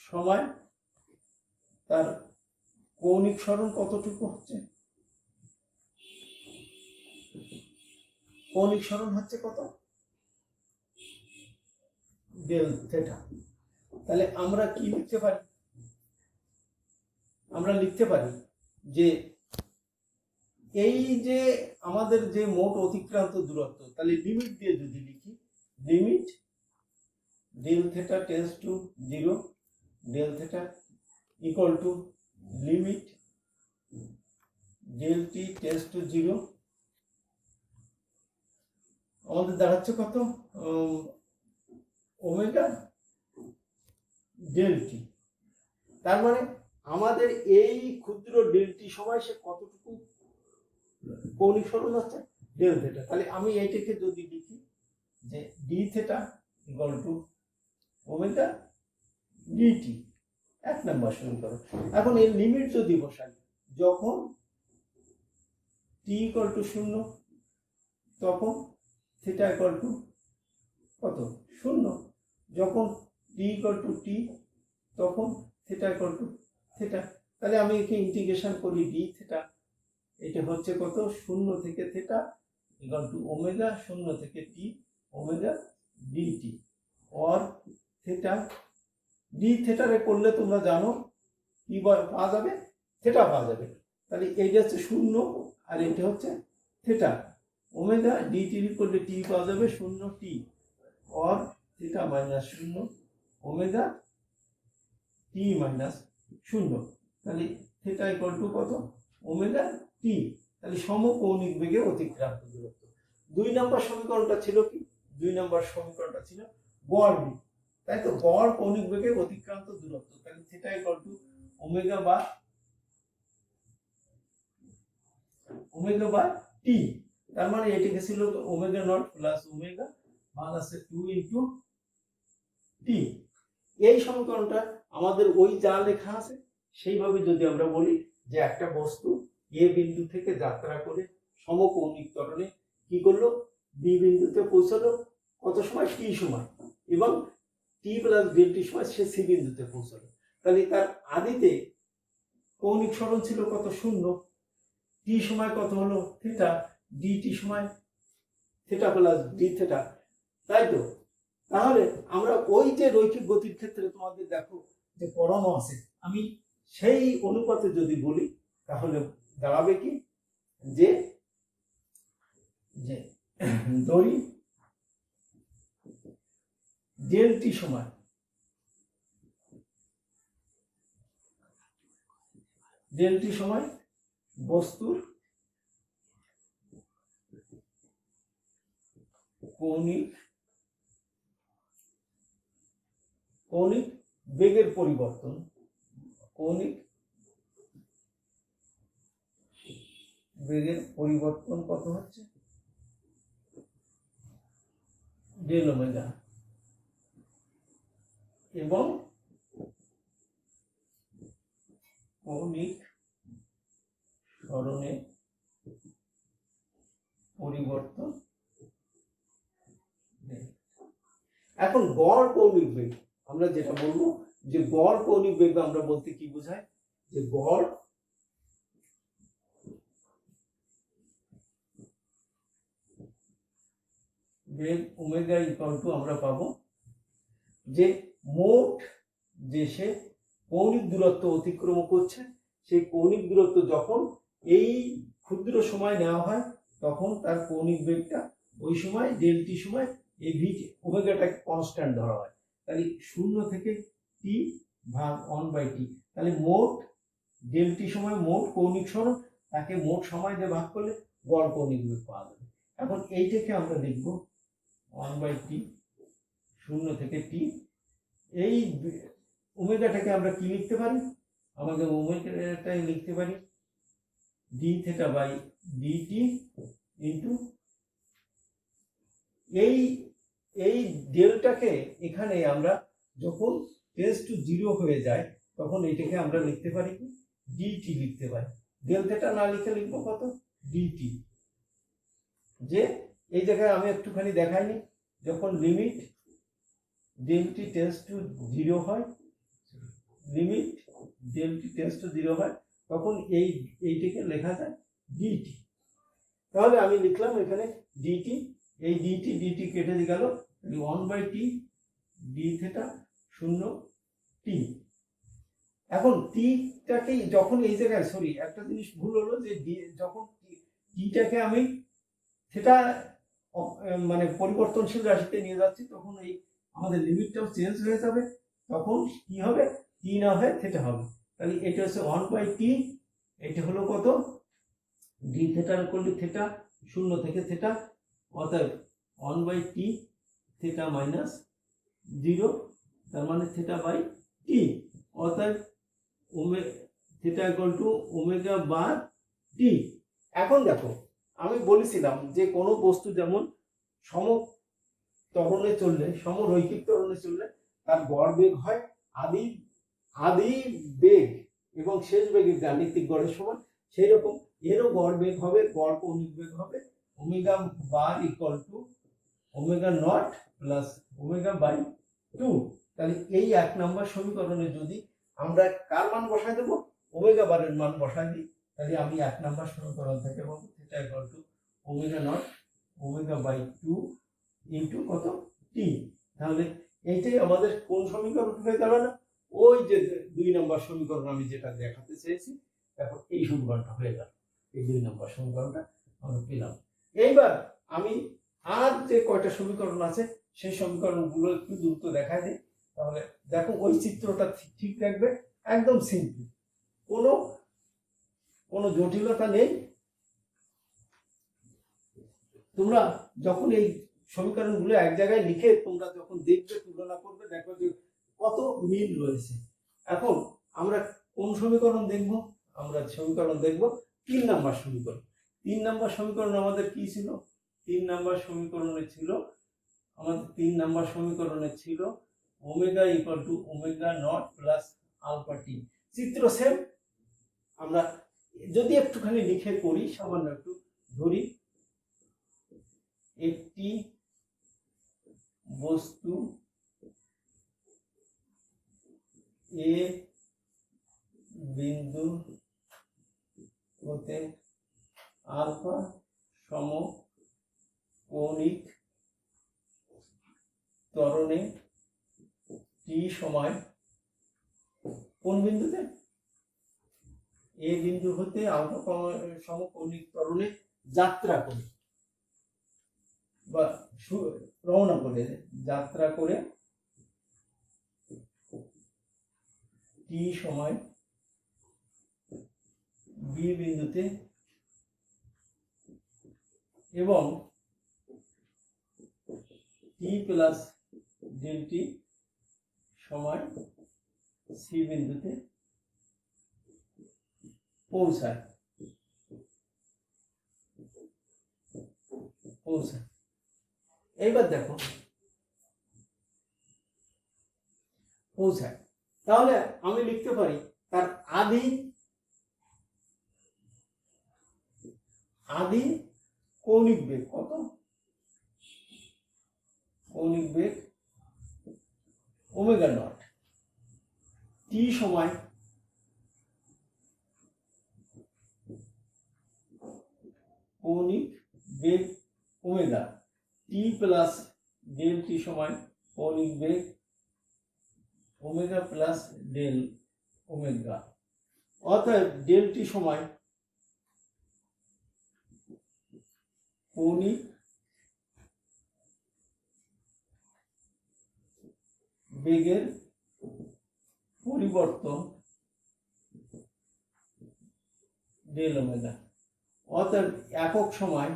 সময় তার কৌণিক সরণ কতটুকু হচ্ছে, কৌণিক সরণ হচ্ছে কত, ডেল থিটা। তাহলে আমরা কি লিখতে পারি, আমরা লিখতে পারি যে এই যে আমাদের যে মোট অতিক্রান্ত দূরত্ব, তাহলে লিমিট দিয়ে যদি লিখি, limit del theta tends to 0, del theta equal to limit del T tends to 0, আমাদের দাঁড়াচ্ছে কত, ওমেগা ডেল টি। তার মানে আমাদের এই ক্ষুদ্র ডেল টি সময় সে কতটুকু কৌণিক সরণ হচ্ছে, ডেল থিটা। তাহলে আমি এইটাকে যদি লিখি যে D theta equal to omega DT, 1 নম্বর সমীকরণ। এখন এর লিমিট যদি বসাই, যখন টি ইকুয়াল টু 0, তখন থিটা ইকুয়াল টু কত, 0, যখন টি ইকুয়াল টু টি, তখন থিটা ইকুয়াল টু থিটা। তাহলে আমি একে ইন্টিগ্রেশন করি, ডি থিটা, এটা হচ্ছে কত, 0 থেকে থিটা ইকুয়াল টু ওমেগা 0 থেকে t omega d t, or theta d থিটারে করলে তোমরা জানো কি পাওয়া যাবে, থিটা পাওয়া যাবে। তাহলে এইটা হচ্ছে 0 আর এটা হচ্ছে থিটা, ওমেগা ডিটি করলে টি পাওয়া যাবে 0 t, or theta minus 0 omega t minus শূন্য। তাহলে থিটা ইকুয়াল টু কত? Omega t. তাহলে সমকৌণিক বেগে অতিক্রান্ত দূরত্ব। 2 নম্বর সমীকরণটা ছিল কি? 2 নম্বর সমীকরণটা ছিল গড় বেগ, তাই তো? গড় কৌণিক বেগে অতিক্রান্ত দূরত্ব। তাহলে theta equal to omega by t. তার মানে এটাকে ছিল ওমেগা নট প্লাস ওমেগা মান আছে 2 ইনটু টি। এই সমীকরণটা আমাদের ওই যা লেখা আছে সেইভাবে যদি আমরা বলি যে একটা বস্তু এ বিন্দু থেকে যাত্রা করে সমকৌণিক ত্বরণে কি করলো? বি বিন্দুতে পৌঁছালো কত সময়? টি সময়, এবং টি প্লাস ডেল টি সময় সে সি বিন্দুতে পৌঁছালো। তাহলে তার আদিতে কৌণিক সরণ ছিল কত? শূন্য। টি সময় কত হলো? থিটা। ডি টি সময় থিটা প্লাস ডি থিটা, তাই তো? তাহলে আমরা ওই যে রৈখিক গতির ক্ষেত্রে তোমাদের দেখো যে পড়ানো আছে, আমি সেই অনুপাতে যদি বলি তাহলে দাঁড়াবে কি? যে দড়ি ডেল টি সময় বস্তুর কৌণিক বেগের পরিবর্তন, কত হচ্ছে? Del omega. এবং কৌণিক সরণে পরিবর্তন। এখন গড় কৌণিক বেগ আমরা যেটা বলবো, যে গড় কৌণিক বেগ আমরা বলতে কি বোঝায়? যে গড় বেগ ওমেগা ইকুয়াল টু আমরা পাবো যে মোট যে সে কৌণিক দূরত্ব অতিক্রম করছে, সেই কৌণিক দূরত্ব যখন এই ক্ষুদ্র সময় নেওয়া হয় তখন তার কৌণিক বেগটা ওই সময় ডেল টি সময় এই ভি ওমেগাটাকে কনস্ট্যান্ট ধরা হয়। তাহলে 0 থেকে টি ভাগ 1/t, তাহলে মোট ডেল টি সময় মোট কৌণিক সরণ, তাকে মোট সময় দিয়ে ভাগ করলে গড় কৌণিক বেগ পাওয়া যাবে। এখন এইটাকে আমরা লিখব 1/t 0 থেকে টি। এই ওমেগাটাকে আমরা কি লিখতে পারি? আমাদের ওমেগাটাই লিখতে পারি D theta by DT into এই ডেলটাকে এখানে আমরা যখন টেন্স টু 0 হয়ে যায় তখন এটাকে আমরা লিখতে পারি কি? ডিটি লিখতে পারি। ডেল থিটা না লিখে লিখবো কত? ডিটি। যে এই জায়গায় আমি একটুখানি দেখাইনি, যখন limit del T tends to 0 হয়, তখন এইটাকে লেখা যায় ডিটি। তাহলে আমি লিখলাম এখানে ডিটি। এই ডিটি কেটে গেল, 1/t ডি থিটা 0 টি। এখন টিটাকে যখন এই জায়গায়, সরি একটা জিনিস ভুল হলো, যে যখন টিটাকে আমি থিটা মানে পরিবর্তনশীল রাশিতে নিয়ে যাচ্ছি তখন এই আমাদের লিমিটটাও চেঞ্জ হয়ে যাবে, তখন কি হবে? টি না হয়ে থিটা হবে। তাহলে এটা হচ্ছে 1/t, এটা হলো কত? ডি থিটার করলে থিটা 0 থেকে থিটা, অতএব 1/t থিটা মাইনাস 0, তার মানে থিটা বাই টি, অতএব theta equal to omega by t. এখন দেখো আমি বলেছিলাম যে কোনো বস্তু যেমন সমত্বরণে চললে, সমরৈখিক ত্বরণে চললে তার গড় বেগ হয় আদি বেগ এবং শেষ বেগের গাণিতিক গড়ের সমান, সেই রকম এরও গড় বেগ হবে, গড় কৌণিক বেগ হবে omega bar equal to omega naught plus omega by 2। তাহলে এই 1 নম্বর সমীকরণে যদি আমরা কার মান বসাই দেবো? ওমেগা বারের মান বসাই দিই, তাহলে আমি 1 নম্বর সমীকরণ থেকে পাবো theta equal to omega naught omega by 2 into কত? টি। তাহলে এইটাই আমাদের কোন সমীকরণ হয়ে দাঁড়ালো? ওই যে 2 নম্বর সমীকরণ আমি যেটা দেখাতে চেয়েছি, দেখো এই সমীকরণটা হয়ে গেল। এই 2 নম্বর সমীকরণটা আমরা পেলাম। এইবার আমি আর যে কয়টা সমীকরণ আছে সেই সমীকরণগুলো একটু দ্রুত দেখাই দিই, তাহলে দেখো ওই চিত্রটা ঠিক রাখবে। একদম সিম্পল, কোনো কোনো জটিলতা নেই। তোমরা যখন এই সমীকরণগুলো এক জায়গায় লিখে তোমরা যখন দেখবে, তুলনা করবে, দেখো যে কত মিল রয়েছে। এখন আমরা কোন সমীকরণ দেখব? আমরা সমীকরণ দেখব 3 নাম্বার সমীকরণ। 3 নাম্বার সমীকরণ আমাদের কি ছিল? 3 নাম্বার সমীকরণে ছিল আমাদের 3 নাম্বার সমীকরণে ছিল omega equal to omega naught plus alpha T. চিত্র সেম। আমরা যদি একটুখানি লিখে করি, সামান্য একটু ধরি, একটি বস্তু এ বিন্দু হতে আলফা সমকৌণিক ত্বরণে টি সময় কোন বিন্দুতে? এ বিন্দু হতে আলফা সমকৌণিক ত্বরণে যাত্রা করে বা রওনা করে, যাত্রা করে টি সময় বি বিন্দুতে এবং টি প্লাস ডেল টি সময় সি বিন্দুতে পৌঁছায়। এইবার দেখো পৌঁছায়, তাহলে আমি লিখতে পারি তার আদি কৌণিক বেগ কত? কৌণিক বেগ ওমেগা নট, টি সময় কৌণিক বেগ ওমেগা, টি প্লাস ডেল টি সময় কৌণিক বেগ ওমেগা প্লাস ডেল ওমেগা। অতএব ডেল টি সময় কৌণিক বেগের পরিবর্তন ডেল ওমেগা। অতএব একক সময়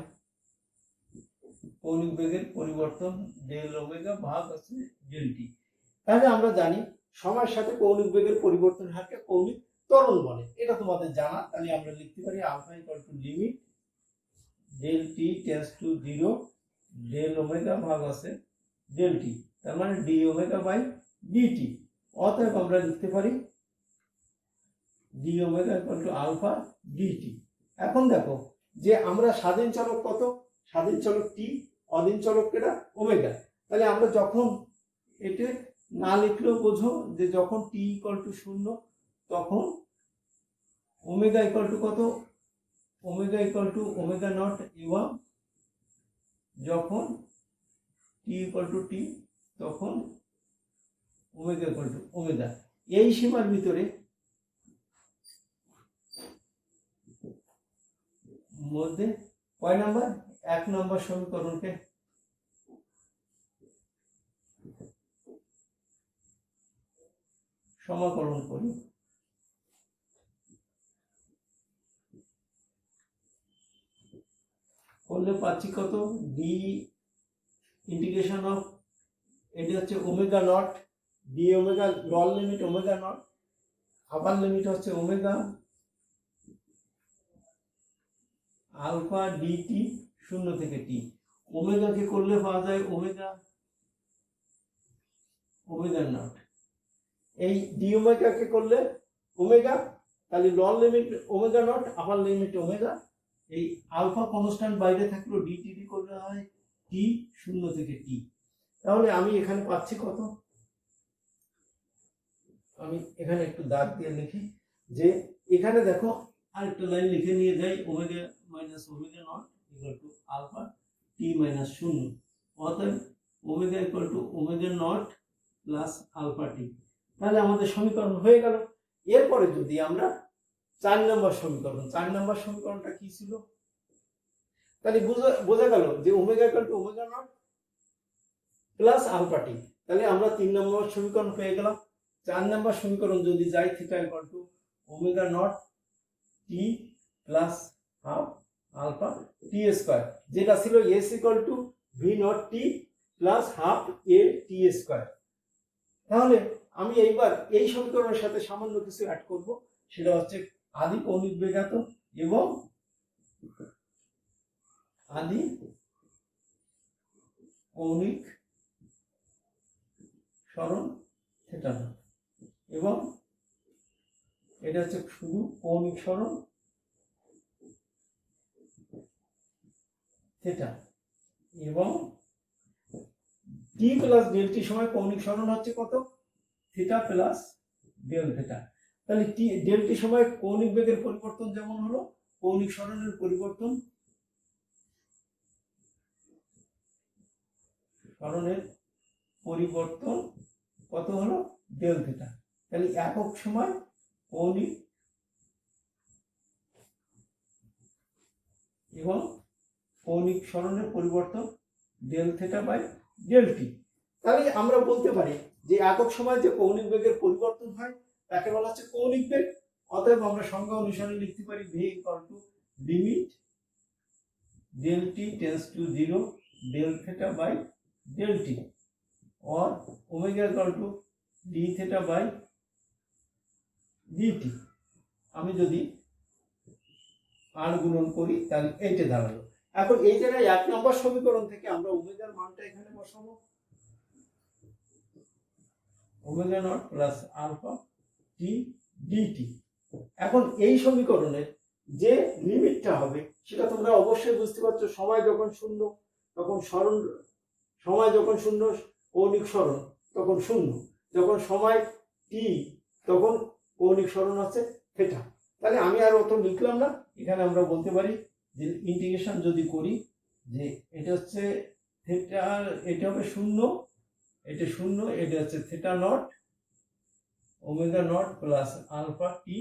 কৌণিক বেগের পরিবর্তন ডেল ওমেগা ভাগ আছে ডেল টি। তাহলে আমরা জানি সময়ের সাথে কৌণিক বেগের পরিবর্তন হারকে কৌণিক ত্বরণ বলে, এটা তোমাদের জানা। তাহলে আমরা লিখতে পারি alpha equal to limit del T tends to 0 del omega ভাগ আছে ডেল টি, তার মানে ডি ওমেগা বাই ডিটি। অতএব আমরা লিখতে পারি D omega equal to alpha DT. এখন দেখো যে আমরা স্বাধীন চলক কত? স্বাধীন চলক টি, অধীন চলক কেটা ওমেগা। তাহলে আমরা যখন এটা না লিখলেও বোঝো যে যখন টি ইকুয়াল টু 0 তখন ওমেগা ইকুয়াল টু কত? Omega equal to omega not, এবং যখন টি ইকুয়াল টু টি তখন ওমেগা ইকুয়াল টু ওমেগা। এই সীমার ভিতরে মধ্যে কয় নাম্বার? 1 নম্বর সমীকরণকে সমাকলন করি। করলে পাচ্ছি কত? ডি ইন্টিগ্রেশন অফ, এটি হচ্ছে ওমেগা নট, ডি ওমেগা লল limit omega not, upper limit হচ্ছে ওমেগা আলফা ডিটি 0 থেকে টি। ওমেগাকে করলে পাওয়া যায় ওমেগা নট, এই ডি ওমেগাকে করলে ওমেগা, তাহলে লল limit omega not, upper limit omega, এই আলফা কনস্ট্যান্ট বাইরে থাকলো, ডিটি করলে হয় টি 0 থেকে টি। তাহলে আমি এখানে পাচ্ছি কত? আমি এখানে একটু দাগ দিয়ে লিখি যে এখানে দেখো আরেকটা লাইন লিখে নিয়ে যাই, omega minus omega naught equal to alpha T minus 0। অতএব omega equal to omega naught plus alpha T. তাহলে আমাদের সমীকরণ হয়ে গেল। এরপরে যদি আমরা 4 নম্বর সমীকরণ, 4 নম্বর সমীকরণটা কি ছিল? তাহলে বোঝা গেল যে omega equal to omega naught plus alpha T. তাহলে আমরা 3 নম্বর সমীকরণ পেয়ে গেলাম। 4 নম্বর সমীকরণ যদি যাই theta equal to omega naught T plus half alpha T square, যেটা ছিল S equal to V naught T plus half A T square. তাহলে আমি এইবার এই সমীকরণের সাথে সামান্য কিছু অ্যাড করব, সেটা হচ্ছে আদি কৌণিক বেগাত এবং আদি কৌণিক সরণ থিটা নট, এবং এটা হচ্ছে শুধু কৌণিক সরণ থিটা, এবং টি প্লাস ডেল টি সময় কৌণিক সরণ হচ্ছে কত, থিটা প্লাস ডেল থিটা। তাহলে টি ডেল টি সময় কৌণিক বেগের পরিবর্তন যেমন হলো, কৌণিক সরণের পরিবর্তন কত হলো, ডেল থিটা। তাহলে একক সময় কৌণিক এবং কৌণিক সরণের পরিবর্তন del theta by del T. তাহলে আমরা বলতে পারি যে একক সময় যে কৌণিক বেগের পরিবর্তন হয় তাকে বলা হচ্ছে কৌণিক বেগ। অতএব আমরা সংজ্ঞা অনুসারে লিখতে পারি V equal to limit del T tends to 0 del theta by del t, और omega equal to d theta by d t. আমি যদি আর গুণন করি তাহলে এইটা দাঁড়ালো। এখন এই জায়গায় 1 নম্বর সমীকরণ থেকে আমরা ওমেগার মানটা এখানে বসাবো, omega naught plus alpha t dt. এখন এই সমীকরণের যে লিমিটটা হবে সেটা তোমরা অবশ্যই বুঝতে পারছো, সময় যখন শূন্য তখন সরণ, সময় যখন শূন্য কৌণিক সরণ তখন শূন্য, যখন সময় টি তখন কৌণিক সরণ আছে থিটা। তাহলে আমি আর অত লিখলাম না, এখানে আমরা বলতে পারি যে ইন্টিগ্রেশন যদি করি যে এটা হচ্ছে থিটা, এটা হবে শূন্য, এটা শূন্য, এটা হচ্ছে theta naught omega naught plus alpha t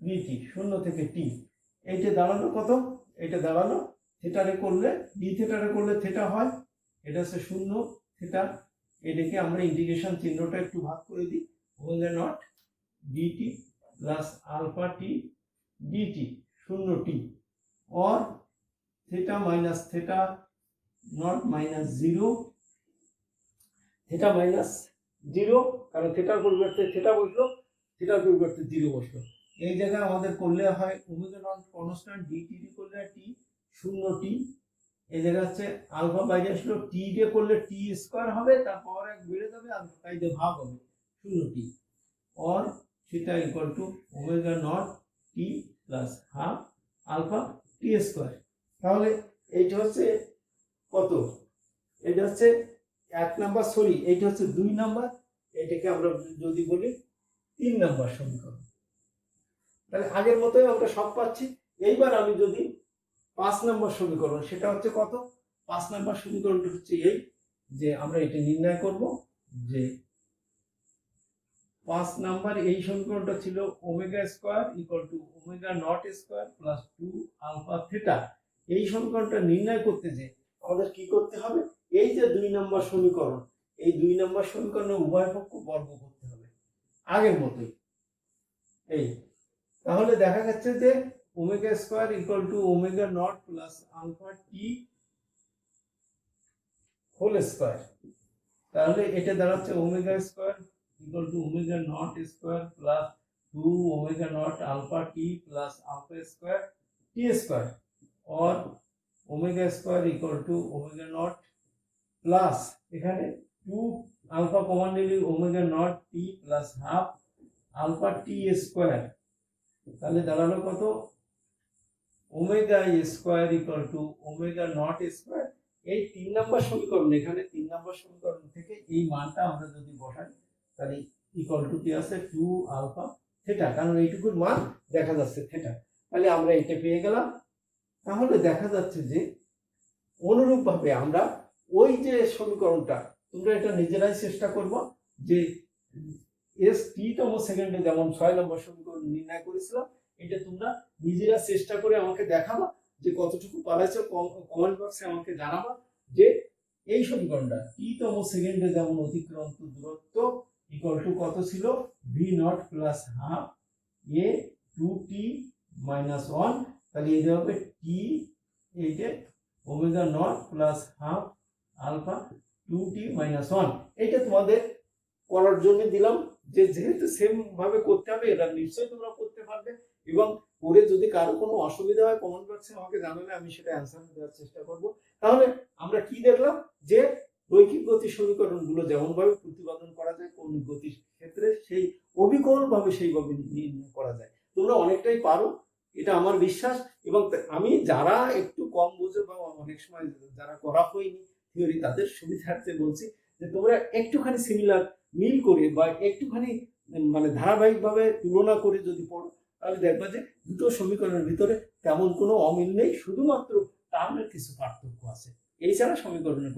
dt, শূন্য থেকে টি। এইটা দাঁড়ালো কত, এটা দাঁড়ালো থিটারে করলে ডি থিটারে করলে থিটা হয়, এটা হচ্ছে শূন্য থিটা। এটাকে আমরা ইন্টিগ্রেশন চিহ্নটা একটু ভাগ করে দিই, omega naught dt plus alpha t dt শূন্য টি, और theta minus theta naught minus 0 theta minus 0, কারণ থিটার পরিবর্তে থিটা বসলো, থিটার পরিবর্তে 0 বসলো। এই জায়গায় আমাদের করলে হয় ওমেগা নট কনস্ট্যান্ট ডিটি করলে টি শূন্য টি, এই জায়গা হচ্ছে আলফা বাইরে আসলো, টি দিয়ে করলে টি স্কয়ার হবে, তার পাওয়ার 1 বেড়ে যাবে আর তাই দিয়ে ভাগ হবে শূন্য টি, और theta equal to omega naught t plus half alpha T square. তাহলে এইটা হচ্ছে কত, এটা হচ্ছে 1 নাম্বার, সরি এইটা হচ্ছে 2 নাম্বার, এটাকে আমরা যদি বলি 3 নাম্বার সমীকরণ। তাহলে আগের মতোই আমরা সব পাচ্ছি। এইবার আমি যদি 5 নাম্বার সমীকরণ, সেটা হচ্ছে কত, 5 নাম্বার সমীকরণটা হচ্ছে এই যে আমরা এটা নির্ণয় করব যে 5 নাম্বার এই সমীকরণটা ছিল omega square equal to omega naught square plus 2 alpha theta. এই সমীকরণটা নির্ণয় করতে যে আমাদের কি করতে হবে, এই যে 2 নাম্বার সমীকরণ, এই 2 নাম্বার সমীকরণের উভয় পক্ষ বর্গ করতে হবে আগের মতোই। এই তাহলে দেখা যাচ্ছে যে omega square equal to omega naught plus alpha t whole square, তাহলে এটা দাঁড়াচ্ছে omega square equal to omega naught square plus 2 omega naught alpha t plus alpha square t square, और omega square equal to omega naught plus এখানে 2 alpha common নিলে omega naught t plus half alpha t square, তাহলে দাঁড়ালো কত, omega square equal to omega naught square. এই 3 number সমীকরণ, এখানে 3 number সমীকরণ থেকে এই মানটা আমরা যদি বসাই তাহলে ইকুয়াল টু কি আছে 2 আলফা থিটা, কারণ এইটুকুর মান দেখা যাচ্ছে থিটা। তাহলে আমরা এটা পেয়ে গেলাম। তাহলে দেখা যাচ্ছে যে অনুরূপভাবে আমরা ওই যে সমীকরণটা, তোমরা এটা নিজেরাই চেষ্টা করব যে এস টি তম সেকেন্ডে যেমন 6 নম্বর সমীকরণ নির্ণয় করেছিলাম, এটা তোমরা নিজেরা চেষ্টা করে আমাকে দেখাবা যে কতটুকু পারাইছো, কমেন্ট বক্সে আমাকে জানাবা যে এই সমীকরণটা টি তম সেকেন্ডে যেমন অতিক্রান্ত দূরত্ব কত ছিল, v naught plus half a 2t minus 1, তাহলে এই হবে টি এইটে omega naught plus half alpha 2t minus 1। এইটা তোমাদের করার জন্য দিলাম, যে যেহেতু সেম ভাবে করতে হবে, এটা নিশ্চয়ই তোমরা করতে পারবে। এবং করে যদি কারো কোনো অসুবিধা হয় কমেন্ট বক্সে আমাকে জানালে আমি সেটা অ্যান্সার দেওয়ার চেষ্টা করব। তাহলে আমরা কি দেখলাম, যে রৈখিক গতির সমীকরণগুলো যেমন ভাবে প্রতিপাদন করা যায় কৌণিক গতির ক্ষেত্রে সেই অবিকল ভাবে সেইভাবে নির্ণয় করা যায়। তোমরা অনেকটাই পারো, এটা আমার বিশ্বাস। এবং আমি যারা একটু কম বোঝে বা অনেক সময় যারা করা হয়নি থিওরি, তাদের সুবিধার্থে বলছি যে তোমরা একটুখানি সিমিলার মিল করে বা একটুখানি মানে ধারাবাহিকভাবে তুলনা করে যদি পড়ো, তাহলে দেখবা যে দুটো সমীকরণের ভিতরে তেমন কোনো অমিল নেই, শুধুমাত্র টার্মের কিছু পার্থক্য আছে। এছাড়া সমীকরণের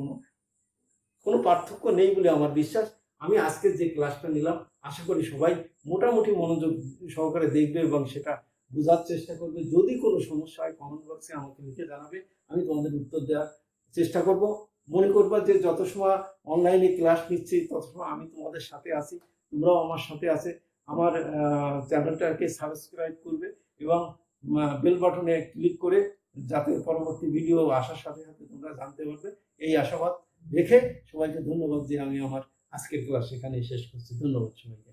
কোনো পার্থক্য নেই বলে আমার বিশ্বাস। আমি আজকে যে ক্লাসটা নিলাম, আশা করি সবাই মোটামুটি মনোযোগ সহকারে দেখবে এবং সেটা বোঝার চেষ্টা করবে। যদি কোনো সমস্যা হয় কমেন্ট বক্সে আমাকে লিখে জানাবে, আমি তোমাদের উত্তর দেওয়ার চেষ্টা করব। মনে করবা যে যত সময় অনলাইনে ক্লাস নিচ্ছি তত সময় আমি তোমাদের সাথে আছি, তোমরাও আমার সাথে আছে। আমার চ্যানেলটাকে সাবস্ক্রাইব করবে এবং বেল বাটনে ক্লিক করে, যাতে পরবর্তী ভিডিও আসার সাথে সাথে তোমরা জানতে পারবে। এই আশাবাদ রেখে সবাইকে ধন্যবাদ যে আমি আমার আজকের ক্লাস এখানে শেষ করছি। ধন্যবাদ সবাইকে।